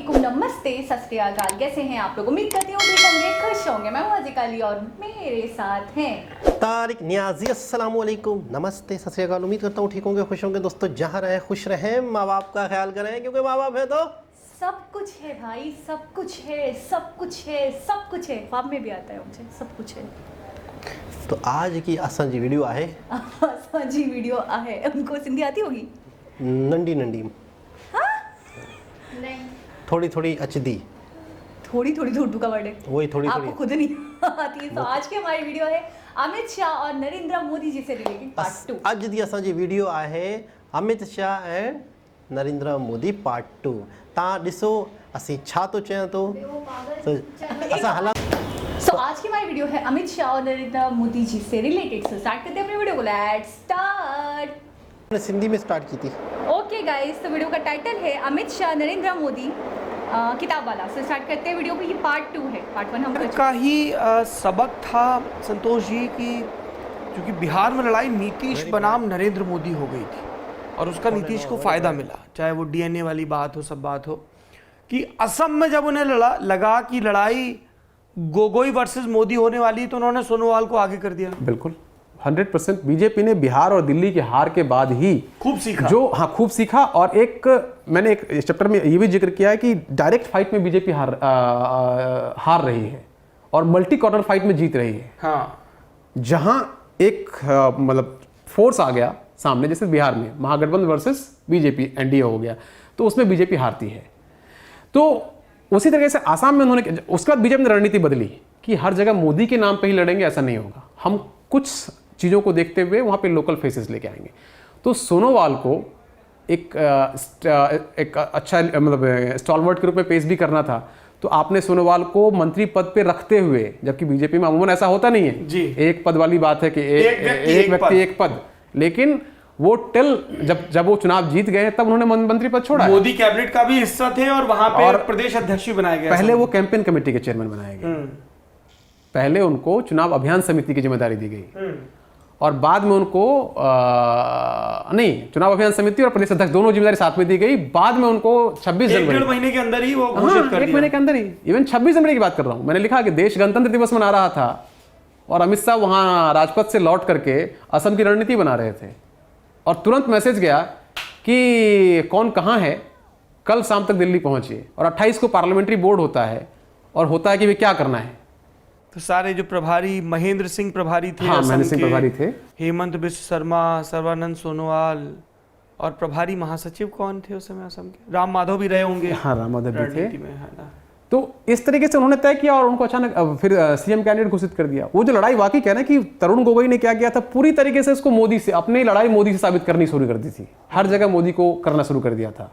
वालेकुम, नमस्ते, सत श्री अकाल। कैसे हैं आप लोग? उम्मीद करती हूँ ठीक होंगे, खुश होंगे। मैं हूँ अज़ीज़ अली और मेरे साथ हैं तारिक नियाजी। अस्सलाम वालेकुम, नमस्ते, सत श्री अकाल। उम्मीद करता हूँ ठीक होंगे, खुश होंगे। दोस्तों जहाँ रहें खुश रहें, माँ बाप का ख्याल करें, क्योंकि माँ बाप है तो सब कुछ है भाई, सब कुछ है, सब कुछ है, सब कुछ है। ख्वाब में भी आता है मुझे, सब कुछ है। तो आज की असांजी वीडियो आहे जी वीडियो आहे। उनको सिंधी आती होगी? नंढी नंढी नहीं, थोड़ी थोड़ी अचदी, थोड़ी थोड़ी तो उर्दू का वर्ड है, वही थोड़ी आपको थोड़ी खुद नहीं आती है। तो आज की हमारी वीडियो है अमित शाह और नरेंद्र मोदी जी से रिलेटेड पार्ट 2। अज दी असांजी वीडियो आहे अमित शाह एंड नरेंद्र मोदी पार्ट 2। तव्हां ॾिसो असीं छा तो चयां तो असां हला। सो आज की हमारी वीडियो है अमित शाह और नरेंद्र मोदी जी से रिलेटेड। सो स्टार्ट करते हैं अपनी वीडियो को। Let's start. मैंने सिंधी में स्टार्ट की थी। ओके गाइस, तो वीडियो का टाइटल है अमित शाह नरेंद्र मोदी किताब वाला। सो स्टार्ट करते हैं वीडियो को। ये पार्ट 2 है, पार्ट 1 हम कर चुके का ही सबक था संतोष जी की, क्योंकि बिहार में लड़ाई नीतीश बनाम नरेंद्र मोदी हो गई थी और उसका नीतीश को फ़ायदा मिला, चाहे वो डीएनए वाली बात हो, सब बात हो, कि असम में जब उन्हें लगा कि लड़ाई गोगोई वर्सेस मोदी होने वाली, तो उन्होंने सोनोवाल को आगे कर दिया। बिल्कुल 100% बीजेपी ने बिहार और दिल्ली की हार के बाद ही खूब सीखा, खूब सीखा। और एक मैंने एक चैप्टर में ये भी जिक्र किया है कि डायरेक्ट फाइट में बीजेपी हार रही है और मल्टी कॉर्नर फाइट में जीत रही है। हाँ, जहां एक मतलब फोर्स आ गया सामने, जैसे बिहार में महागठबंधन वर्सेस बीजेपी एनडीए हो गया, तो उसमें बीजेपी हारती है। तो उसी तरीके से आसाम में उन्होंने, उसके बाद बीजेपी ने रणनीति बदली कि हर जगह मोदी के नाम पे ही लड़ेंगे, ऐसा नहीं होगा, हम कुछ चीज़ों को देखते हुए वहाँ पे लोकल फेसेस लेके आएंगे। तो सोनोवाल को एक अच्छा मतलब स्टॉलवर्ट के रूप में पेश भी करना था, तो आपने सोनोवाल को मंत्री पद पे रखते हुए, जबकि बीजेपी में अमूमन ऐसा होता नहीं है जी, एक पद वाली बात है कि एक व्यक्ति एक पद, लेकिन वो जब वो चुनाव जीत गए तब उन्होंने मंत्री पद छोड़ा। मोदी कैबिनेट का भी हिस्सा थे और वहां पे प्रदेश अध्यक्ष भी बनाए गए। पहले वो कैंपेन कमेटी के चेयरमैन बनाए गए, पहले उनको चुनाव अभियान समिति की जिम्मेदारी दी गई और बाद में उनको नहीं, चुनाव अभियान समिति और प्रदेश अध्यक्ष दोनों जिम्मेदारी साथ में दी गई। बाद में उनको 26 जनवरी, 1.5 महीने के अंदर ही वो घोषित कर दिया। 1 महीने के अंदर ही, इवन 26 जनवरी की बात कर रहा हूं। मैंने लिखा कि देश गणतंत्र दिवस मना रहा था और अमित शाह वहां राजपथ से लौट करके असम की रणनीति बना रहे थे और तुरंत मैसेज गया कि कौन कहाँ है, कल शाम तक दिल्ली पहुंचिए। और 28 को पार्लियामेंट्री बोर्ड होता है और होता है कि वे क्या करना है। तो सारे जो प्रभारी, महेंद्र सिंह प्रभारी थे, हाँ, महेंद्र सिंह प्रभारी थे, हेमंत बिश्व शर्मा, सर्बानंद सोनोवाल, और प्रभारी महासचिव कौन थे उस समय असम के? राम माधव भी रहे होंगे। हाँ, राम माधव भी थे। में, है ना? तो इस तरीके से उन्होंने तय किया और उनको अचानक फिर सीएम कैंडिडेट घोषित कर दिया। वो जो लड़ाई वाकई कह रहे हैं कि तरुण गोगोई ने क्या किया था, पूरी तरीके से उसको मोदी से, अपनी लड़ाई मोदी से साबित करनी शुरू कर दी थी, हर जगह मोदी को करना शुरू कर दिया था।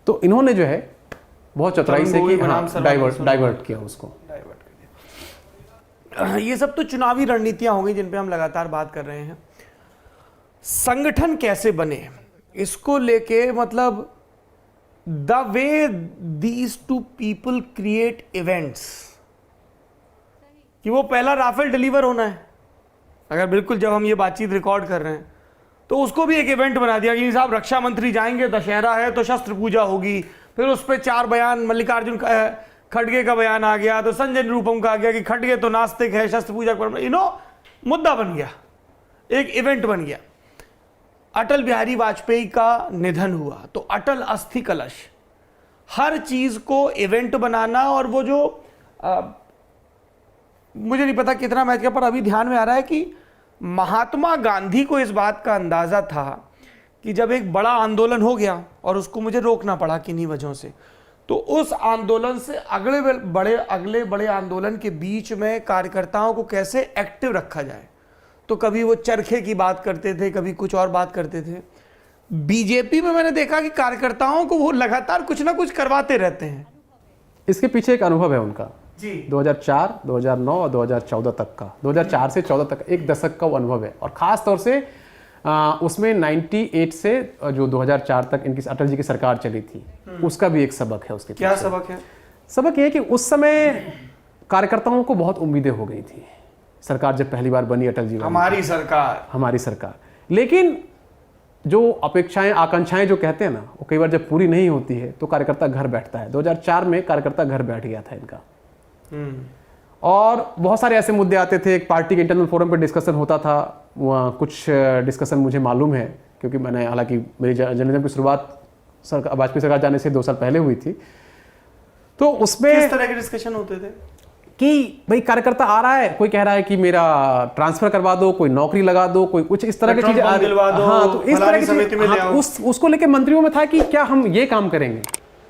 तो इन्होंने जो है बहुत चतुराई से डाइवर्ट किया उसको। ये सब तो चुनावी रणनीतियां हो गई जिन पे हम लगातार बात कर रहे हैं। संगठन कैसे बने इसको लेके, मतलब the way these two people create events, कि वो पहला राफेल डिलीवर होना है, अगर बिल्कुल जब हम ये बातचीत रिकॉर्ड कर रहे हैं तो उसको भी एक इवेंट बना दिया कि साहब रक्षा मंत्री जाएंगे, दशहरा है तो शस्त्र पूजा होगी, फिर उस पर 4 बयान, मल्लिकार्जुन खड़गे का बयान आ गया, तो संजय निरुपम का आ गया कि खड़गे तो नास्तिक है, शस्त्र पूजा पर मुद्दा बन गया, एक इवेंट बन गया। अटल बिहारी वाजपेयी का निधन हुआ तो अटल अस्थि कलश, हर चीज को इवेंट बनाना। और वो जो मुझे नहीं पता कितना मैच का, पर अभी ध्यान में आ रहा है कि महात्मा गांधी को इस बात का अंदाजा था कि जब एक बड़ा आंदोलन हो गया और उसको मुझे रोकना पड़ा किन्हीं वजहों से, तो उस आंदोलन से अगले बड़े आंदोलन के बीच में कार्यकर्ताओं को कैसे एक्टिव रखा जाए। तो कभी वो चरखे की बात करते थे, कभी कुछ और बात करते थे। बीजेपी में मैंने देखा कि कार्यकर्ताओं को वो लगातार कुछ ना कुछ करवाते रहते हैं। इसके पीछे एक अनुभव है उनका जी, 2004, 2009 और 2014 तक का, 2004 से 14 तक एक दशक का वो अनुभव है। और खास तौर से उसमें 98 से जो 2004 तक इनकी अटल जी की सरकार चली थी, उसका भी एक सबक है उसके। क्या सबक है? सबक ये कि उस समय कार्यकर्ताओं को बहुत उम्मीदें हो गई थी। सरकार जब पहली बार बनी अटल जी, हमारी सरकार, लेकिन जो अपेक्षाएं आकांक्षाएं जो कहते हैं ना, वो कई बार जब पूरी नहीं होती है तो कार्यकर्ता घर बैठता है। 2004 में कार्यकर्ता घर बैठ गया था इनका। और बहुत सारे ऐसे मुद्दे आते थे। एक पार्टी के इंटरनल फोरम पे डिस्कशन होता था, वहाँ कुछ डिस्कशन मुझे मालूम है क्योंकि मैंने, हालांकि मेरी जर्नलिज्म की शुरुआत वाजपेयी सरकार जाने से 2 साल पहले हुई थी। तो उसमें किस तरह के डिस्कशन होते थे कि भाई कार्यकर्ता आ रहा है, कोई कह रहा है कि मेरा ट्रांसफर करवा दो, कोई नौकरी लगा दो, कोई कुछ इस तरह की चीजें। हाँ, तो इस तरह की चीजें, हाँ, उसको लेके मंत्रियों में था कि क्या हम ये काम करेंगे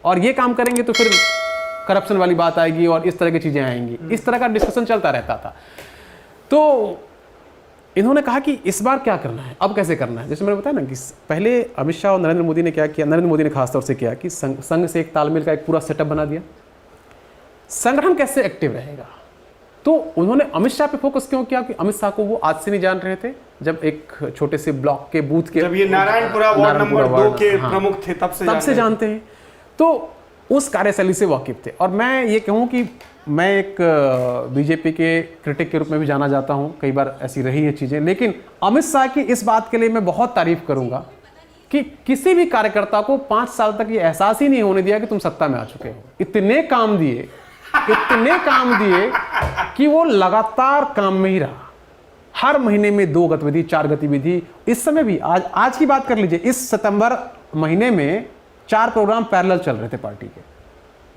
और ये काम करेंगे तो फिर करप्शन वाली बात आएगी और इस तरह की चीजें आएंगी। इस तरह का डिस्कशन चलता रहता था। तो इन्होंने कहा कि इस बार क्या करना है, अब कैसे करना है। जैसे मैंने बताया ना कि पहले अमित शाह और नरेंद्र मोदी ने क्या किया, नरेंद्र मोदी ने खासतौर से किया कि संघ से एक तालमेल का एक पूरा सेटअप बना दिया। संगठन कैसे एक्टिव रहेगा, तो उन्होंने अमित शाह पे फोकस क्यों किया कि अमित शाह को वो आज से नहीं जान रहे थे, जब एक छोटे से ब्लॉक के बूथ के, जब ये नारायणपुरा वार्ड नंबर 2 के प्रमुख थे, तब से जानते हैं। तो उस कार्यशैली से वाकिफ थे। और मैं ये कहूँ कि मैं एक बीजेपी के क्रिटिक के रूप में भी जाना जाता हूँ, कई बार ऐसी रही है चीज़ें, लेकिन अमित शाह की इस बात के लिए मैं बहुत तारीफ करूँगा कि किसी भी कार्यकर्ता को 5 साल तक ये एहसास ही नहीं होने दिया कि तुम सत्ता में आ चुके हो। इतने काम दिए कि वो लगातार काम में ही रहा। हर महीने में 2 गतिविधि, 4 गतिविधि। इस समय भी आज की बात कर लीजिए, इस सितंबर महीने में 4 प्रोग्राम पैरेलल चल रहे थे पार्टी के,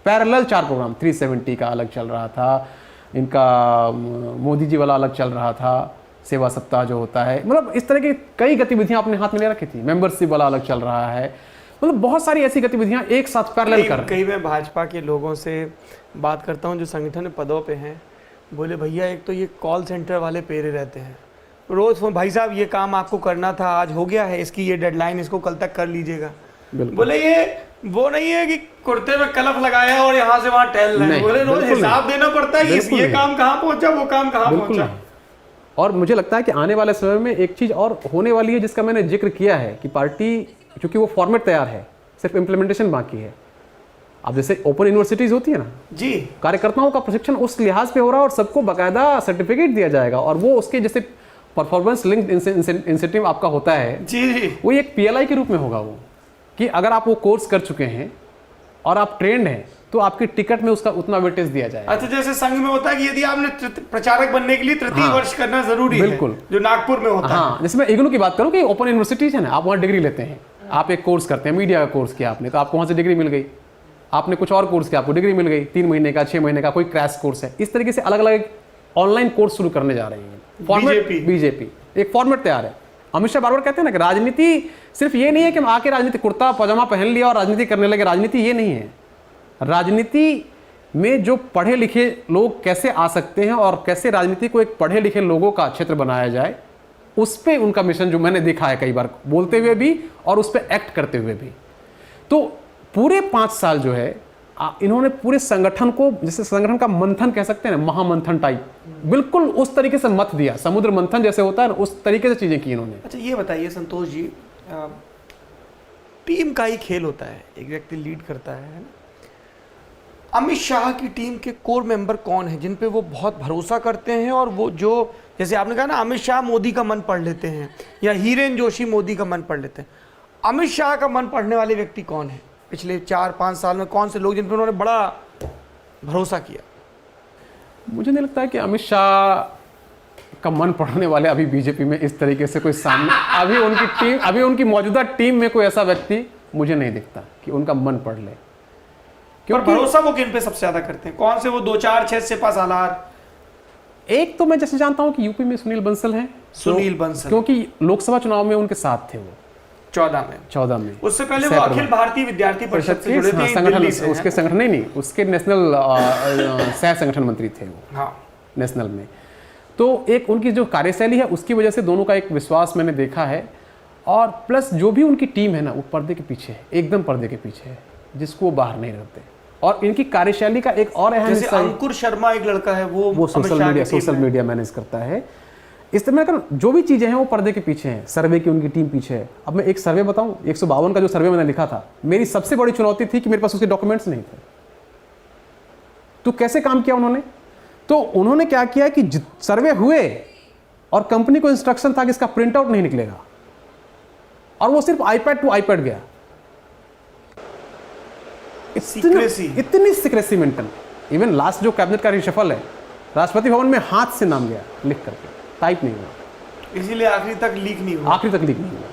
पैरेलल 4 प्रोग्राम। 370 का अलग चल रहा था, इनका मोदी जी वाला अलग चल रहा था, सेवा सप्ताह जो होता है, मतलब इस तरह की कई गतिविधियां अपने हाथ में ले रखी थी। मेंबरशिप वाला अलग चल रहा है, मतलब बहुत सारी ऐसी गतिविधियां एक साथ पैरेलल कर रहे हैं। कई मैं भाजपा के लोगों से बात करता हूं जो संगठन में पदों पे हैं, बोले भैया एक तो ये कॉल सेंटर वाले पेरे रहते हैं, रोज फोन, भाई साहब ये काम आपको करना था, आज हो गया है, इसकी ये डेडलाइन, इसको कल तक कर लीजिएगा। बोले ये वो नहीं है कि कुर्ते में कलफ लगाया और यहाँ से वहां टहल रहे हैं, बोले रोज हिसाब देना पड़ता है, ये काम कहाँ पहुंचा, वो काम कहाँ पहुंचा। और मुझे लगता है कि आने वाले समय में एक चीज और होने वाली है जिसका मैंने जिक्र किया है कि पार्टी, क्योंकि वो फॉर्मेट तैयार है, सिर्फ इम्प्लीमेंटेशन बाकी है। अब जैसे ओपन यूनिवर्सिटीज होती है ना जी, कार्यकर्ताओं का प्रशिक्षण उस लिहाज पे हो रहा है और सबको बाकायदा सर्टिफिकेट दिया जाएगा, और वो उसके जैसे परफॉर्मेंस लिंक्ड इंसेंटिव आपका होता है जी, वो एक PLI के रूप में होगा। वो कि अगर आप वो कोर्स कर चुके हैं और आप ट्रेंड हैं तो आपकी टिकट में उसका उतना वेटेज दिया जाएगा। अच्छा, जैसे संघ में होता है कि यदि आपने प्रचारक बनने के लिए तृतीय वर्ष करना जरूरी है, बिल्कुल, जो नागपुर में होता है। जैसे मैं इग्नू की बात करूं कि ओपन यूनिवर्सिटीज है ना, आप वहाँ डिग्री लेते हैं, आप एक कोर्स करते हैं, मीडिया का कोर्स किया आपने तो आपको वहाँ से डिग्री मिल गई, आपने कुछ और कोर्स किया आपको डिग्री मिल गई, 3 महीने का, 6 महीने का, कोई क्रैश कोर्स है। इस तरीके से अलग अलग ऑनलाइन कोर्स शुरू करने जा रही है बीजेपी, एक फॉर्मेट तैयार है। अमित शाह बार बार कहते हैं ना कि राजनीति सिर्फ ये नहीं है कि हम आके राजनीति कुर्ता पजामा पहन लिया और राजनीति करने लगे। राजनीति ये नहीं है। राजनीति में जो पढ़े लिखे लोग कैसे आ सकते हैं और कैसे राजनीति को एक पढ़े लिखे लोगों का क्षेत्र बनाया जाए, उस पे उनका मिशन जो मैंने देखा है कई बार बोलते हुए भी और उस पे एक्ट करते हुए भी। तो पूरे 5 साल जो है इन्होंने पूरे संगठन को, जैसे संगठन का मंथन कह सकते हैं ना, महामंथन टाइप, बिल्कुल उस तरीके से मत दिया, समुद्र मंथन जैसे होता है ना, उस तरीके से चीजें की इन्होंने। अच्छा ये बताइए संतोष जी, टीम का ही खेल होता है, एक व्यक्ति लीड करता है ना। अमित शाह की टीम के कोर मेंबर कौन है जिन पे वो बहुत भरोसा करते हैं, और वो जो जैसे आपने कहा ना अमित शाह मोदी का मन पढ़ लेते हैं, या हीरेन जोशी मोदी का मन पढ़ लेते हैं, अमित शाह का मन पढ़ने वाले व्यक्ति कौन है पिछले 4-5 साल में? कौन से लोग जिन पर उन्होंने बड़ा भरोसा किया? मुझे नहीं लगता है कि अमित शाह का मन पढ़ने वाले अभी बीजेपी में इस तरीके से कोई सामने अभी उनकी मौजूदा टीम में कोई ऐसा व्यक्ति मुझे नहीं दिखता कि उनका मन पढ़ ले। क्योंकि भरोसा वो किन पे सबसे ज्यादा करते हैं? कौन से वो 2-4-6 से पास आलार? एक तो मैं जैसे जानता हूं कि यूपी में सुनील बंसल हैं, सुनील बंसल, क्योंकि लोकसभा चुनाव में उनके साथ थे वो 14 में। उससे पहले वो अखिल भारतीय विद्यार्थी परिषद से जुड़े थे, संगठन, उसके संगठन नहीं, उसके नेशनल सह संगठन मंत्री थे वो, हाँ, नेशनल में। तो एक उनकी जो कार्यशैली है उसकी वजह से दोनों का एक विश्वास मैंने देखा है, और प्लस जो भी उनकी टीम है ना वो पर्दे के पीछे है, एकदम पर्दे के पीछे है, जिसको वो बाहर नहीं रखते। और इनकी कार्यशैली का एक और अहम हिस्सा, अंकुर शर्मा एक लड़का है, वो सोशल मीडिया मैनेज करता है। इस तरह का जो भी चीजें हैं वो पर्दे के पीछे हैं, सर्वे की उनकी टीम पीछे है। अब मैं एक सर्वे बताऊं, 152 का जो सर्वे मैंने लिखा था, मेरी सबसे बड़ी चुनौती थी कि मेरे पास उसके डॉक्यूमेंट्स नहीं थे। तो कैसे काम किया उन्होंने? तो उन्होंने क्या किया कि सर्वे हुए और कंपनी को इंस्ट्रक्शन था कि इसका प्रिंट आउट नहीं निकलेगा, और वो सिर्फ आईपैड टू आईपैड गया। इतनी सिक्रेसी मेंटेन। इवन लास्ट जो कैबिनेट का रिशफल है, राष्ट्रपति भवन में हाथ से नाम गया लिख करके, टाइप नहीं हुआ, इसीलिए आखिरी तक लीक नहीं हुआ। आखिरी तक लीक नहीं हुआ।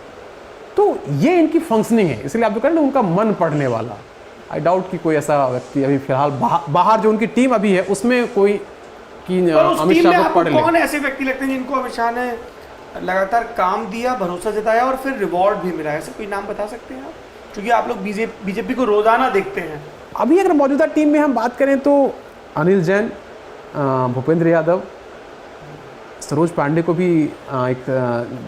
तो ये इनकी फंक्शनिंग है। इसलिए आप जो कह रहे हैं ना, उनका मन पढ़ने वाला, आई डाउट कि कोई ऐसा व्यक्ति अभी फिलहाल बाहर जो उनकी टीम अभी है उसमें कोई कि अमित शाह को पढ़ ले। कौन ऐसे व्यक्ति लगते हैं जिनको अमित शाह ने लगातार काम दिया, भरोसा जताया और फिर रिवॉर्ड भी मिला? ऐसे कोई नाम बता सकते हैं आप, क्योंकि आप लोग बीजेपी को रोजाना देखते हैं? अभी अगर मौजूदा टीम में हम बात करें तो अनिल जैन, भूपेंद्र यादव, सरोज पांडे को भी एक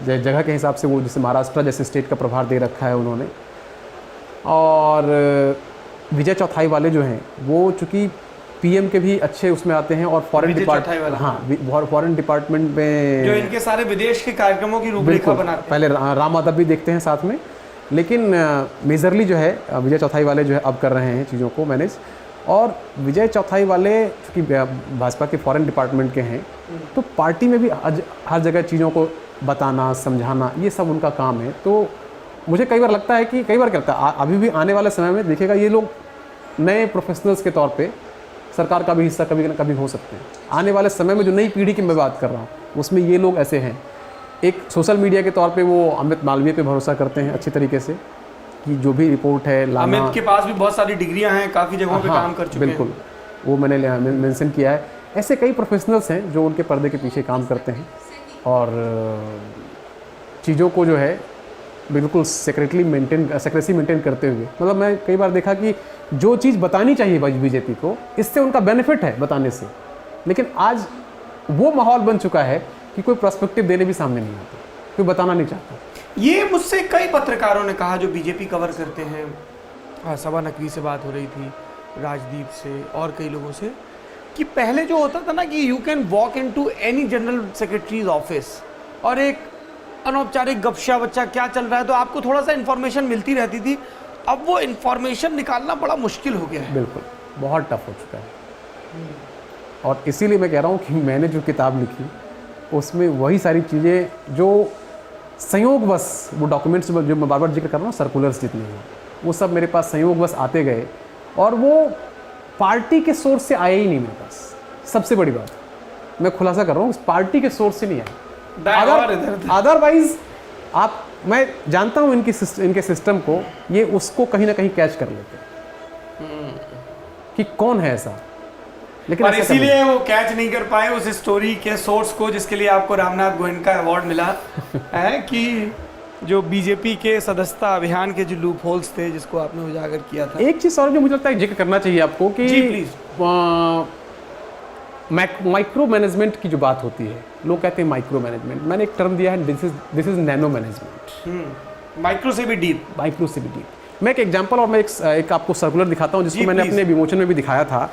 जगह के हिसाब से वो जैसे महाराष्ट्र जैसे स्टेट का प्रभार दे रखा है उन्होंने, और विजय चौथाई वाले जो हैं वो चूँकि पीएम के भी अच्छे उसमें आते हैं, और फॉरेन डिपार्टमेंट, हाँ फॉरेन डिपार्टमेंट में जो इनके सारे विदेश के कार्यक्रमों की रूपरेखा बनाते हैं। पहले राम माधव भी देखते हैं साथ में, लेकिन मेजरली जो है विजय चौथाई वाले जो है अब कर रहे हैं चीज़ों को मैनेज। और विजय चौथाई वाले चूँकि भाजपा के फॉरेन डिपार्टमेंट के हैं, तो पार्टी में भी हर जगह चीज़ों को बताना, समझाना, ये सब उनका काम है। तो मुझे कई बार लगता है कि क्या लगता है अभी भी आने वाले समय में देखिएगा ये लोग नए प्रोफेशनल्स के तौर पे सरकार का भी हिस्सा कभी ना कभी हो सकते हैं। आने वाले समय में जो नई पीढ़ी की मैं बात कर रहा हूँ उसमें ये लोग ऐसे हैं। एक सोशल मीडिया के तौर पे वो अमित मालवीय पे भरोसा करते हैं अच्छी तरीके से कि जो भी रिपोर्ट है लाना। अमित के पास भी बहुत सारी डिग्रियां हैं, काफ़ी जगहों पे काम कर चुके हैं। बिल्कुल, वो मैंने मेंशन किया है। ऐसे कई प्रोफेशनल्स हैं जो उनके पर्दे के पीछे काम करते हैं और चीज़ों को जो है बिल्कुल सेक्रेसी मेंटेन करते हुए, मतलब मैं कई बार देखा कि जो चीज़ बतानी चाहिए बीजेपी को, इससे उनका बेनिफिट है बताने से, लेकिन आज वो माहौल बन चुका है कि कोई पर्सपेक्टिव देने भी सामने नहीं आता, कोई बताना नहीं चाहता। ये मुझसे कई पत्रकारों ने कहा जो बीजेपी कवर करते हैं, सभा नकवी से बात हो रही थी, राजदीप से और कई लोगों से, कि पहले जो होता था ना कि you can walk into any general secretaries office और एक अनौपचारिक गपशा बच्चा क्या चल रहा है तो आपको थोड़ा सा इन्फॉर्मेशन मिलती रहती थी। अब वो इन्फॉर्मेशन निकालना बड़ा मुश्किल हो गया है। बिल्कुल, बहुत टफ हो चुका है। और इसीलिए मैं कह रहा हूँ कि मैंने जो किताब लिखी उसमें वही सारी चीज़ें जो संयोगवश, वो डॉक्यूमेंट्स जो मैं बार बार जिक्र कर रहा हूँ, सर्कुलर्स जितने हैं वो सब मेरे पास संयोगवश आते गए और वो पार्टी के सोर्स से आए ही नहीं मेरे पास। सबसे बड़ी बात मैं खुलासा कर रहा हूँ, उस पार्टी के सोर्स से नहीं आए। अदरवाइज मैं जानता हूँ इनके सिस्टम को, ये उसको कहीं ना कहीं कैच कर लेते कि कौन है ऐसा, लेकिन इसीलिए वो कैच नहीं कर पाए उस स्टोरी के सोर्स को, जिसके लिए आपको रामनाथ गोयनका अवार्ड मिला है कि जो बीजेपी के सदस्यता अभियान के जो लूप होल्स थे जिसको आपने उजागर किया था। एक चीज और जो मुझे लगता है जिक्र करना चाहिए आपको कि जी प्लीज, माइक्रो मैनेजमेंट की जो बात होती है, लोग कहते हैं माइक्रो मैनेजमेंट, मैंने एक टर्म दिया है, this is nano management. Micro से भी डीप। माइक्रो से भी डीप। मैं एक एग्जांपल और मैं एक आपको सर्कुलर दिखाता हूं जिसको मैंने अपने विमोचन में भी दिखाया था।